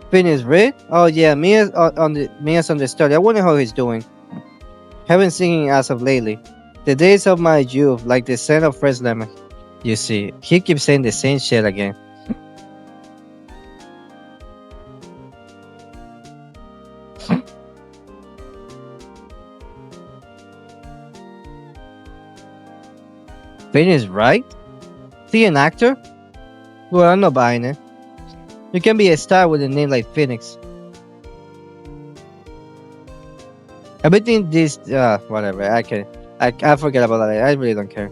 Finish Rick? Oh yeah, Mia's on the study. I wonder how he's doing. Haven't seen him as of lately. The days of my youth, like the scent of fresh lemon. You see, he keeps saying the same shit again. Finish Wright? Is he an actor? Well, I'm not buying it. You can be a star with a name like Phoenix. Everything this, whatever. I forget about that. I really don't care.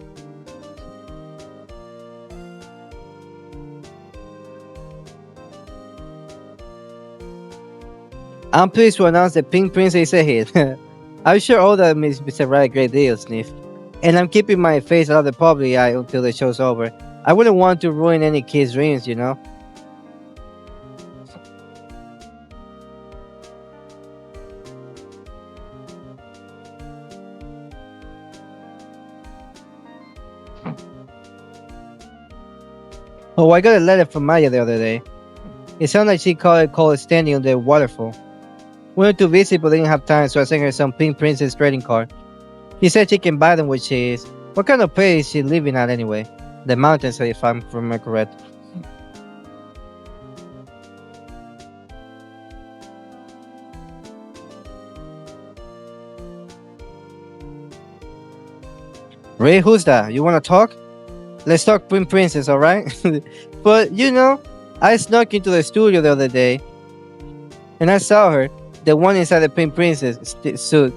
I'm pleased to announce the Pink Princess is a hit. I'm sure all that makes Mr. Wright a great deal, Sniff. And I'm keeping my face out of the public eye until the show's over. I wouldn't want to ruin any kid's dreams, you know? Oh, I got a letter from Maya the other day. It sounded like she called it standing on the waterfall. Wanted to visit but didn't have time, so I sent her some Pink Princess trading card. She said she can buy them with cheese. What kind of place is she living at anyway? The mountains, if I'm correct. Ray, who's that? You wanna talk? Let's talk Pink Princess, alright? But, you know, I snuck into the studio the other day, and I saw her, the one inside the Pink Princess suit.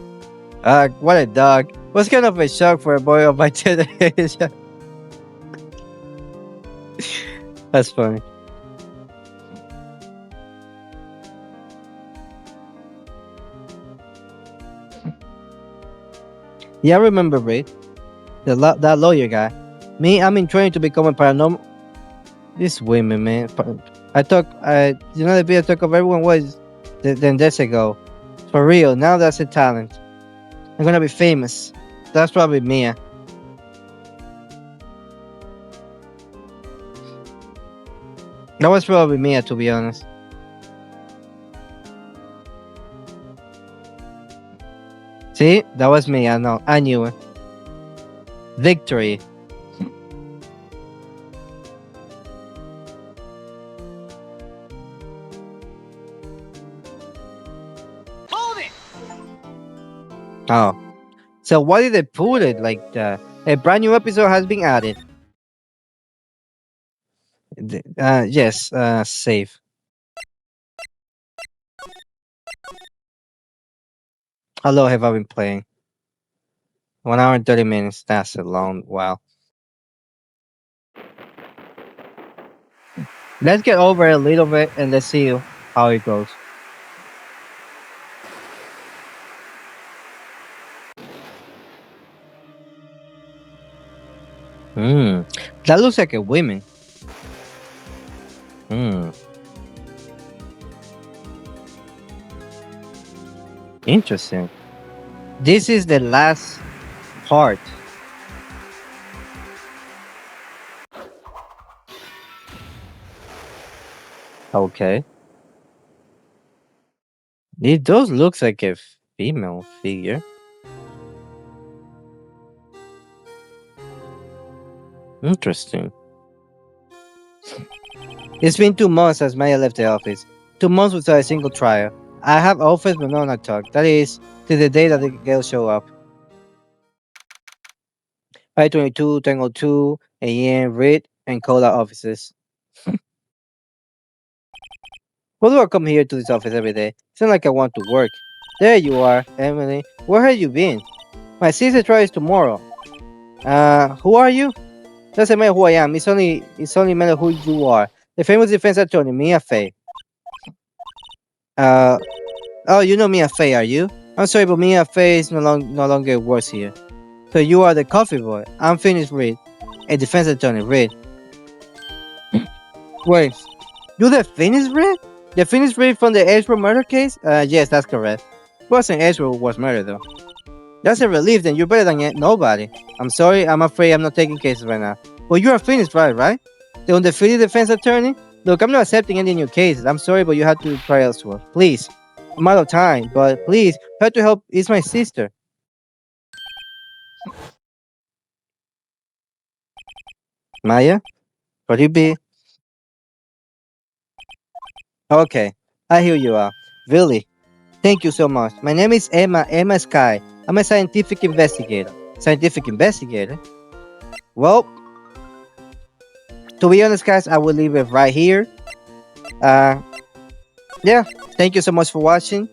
What a dog. Was kind of a shock for a boy of my tender age. That's funny. Yeah, I remember Ray. That lawyer guy. Me, I'm in training to become a paranormal. These women, man. You know, the video talk of everyone was then days ago. For real, now that's a talent. I'm gonna be famous. That's probably Mia. That was probably Mia, to be honest. See, that was me. I know. I knew it. Victory. Hold it! Oh. So why did they put it like that? A brand new episode has been added. Yes, save. How long have I been playing? 1 hour and 30 minutes. That's a long while. Let's get over it a little bit and let's see how it goes. Hmm. That looks like a woman. Hmm. Interesting. This is the last part. Okay. It does look like a female figure. Interesting. It's been 2 months since Maya left the office. 2 months without a single trial. I have office but no not talk. That is, till the day that the girls show up. 522, Tango 2, AM, Reed, and Cola offices. Why do I come here to this office every day? It's not like I want to work. There you are, Emily. Where have you been? My sister tries tomorrow. Who are you? Doesn't matter who I am. It's only matter who you are. The famous defense attorney, Mia Fey. Uh, oh, you know Mia Fey, are you? I'm sorry, but Mia Fey is no longer works here. So you are the coffee boy. I'm Phoenix Reed, a defense attorney, Reed. Wait, you the Phoenix Reed? The Phoenix Reed from the Edgewood murder case? Yes, that's correct. It wasn't Edgewood who was murdered though. That's a relief, then you're better than nobody. I'm sorry, I'm afraid I'm not taking cases right now. Well, you're a Phoenix, right? The undefeated defense attorney? Look, I'm not accepting any new cases. I'm sorry, but you have to try elsewhere. Please. I'm out of time, but please, try to help. It's my sister. Maya? Could you be? Okay, I hear you are. Really? Thank you so much. My name is Emma Sky. I'm a scientific investigator. Scientific investigator? Well, to be honest, guys, I will leave it right here. Uh, yeah, thank you so much for watching.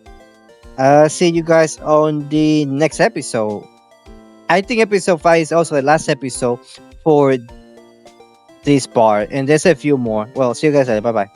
See you guys on the next episode. I think episode 5 is also the last episode for this part, and there's a few more. Well, see you guys later. Bye bye.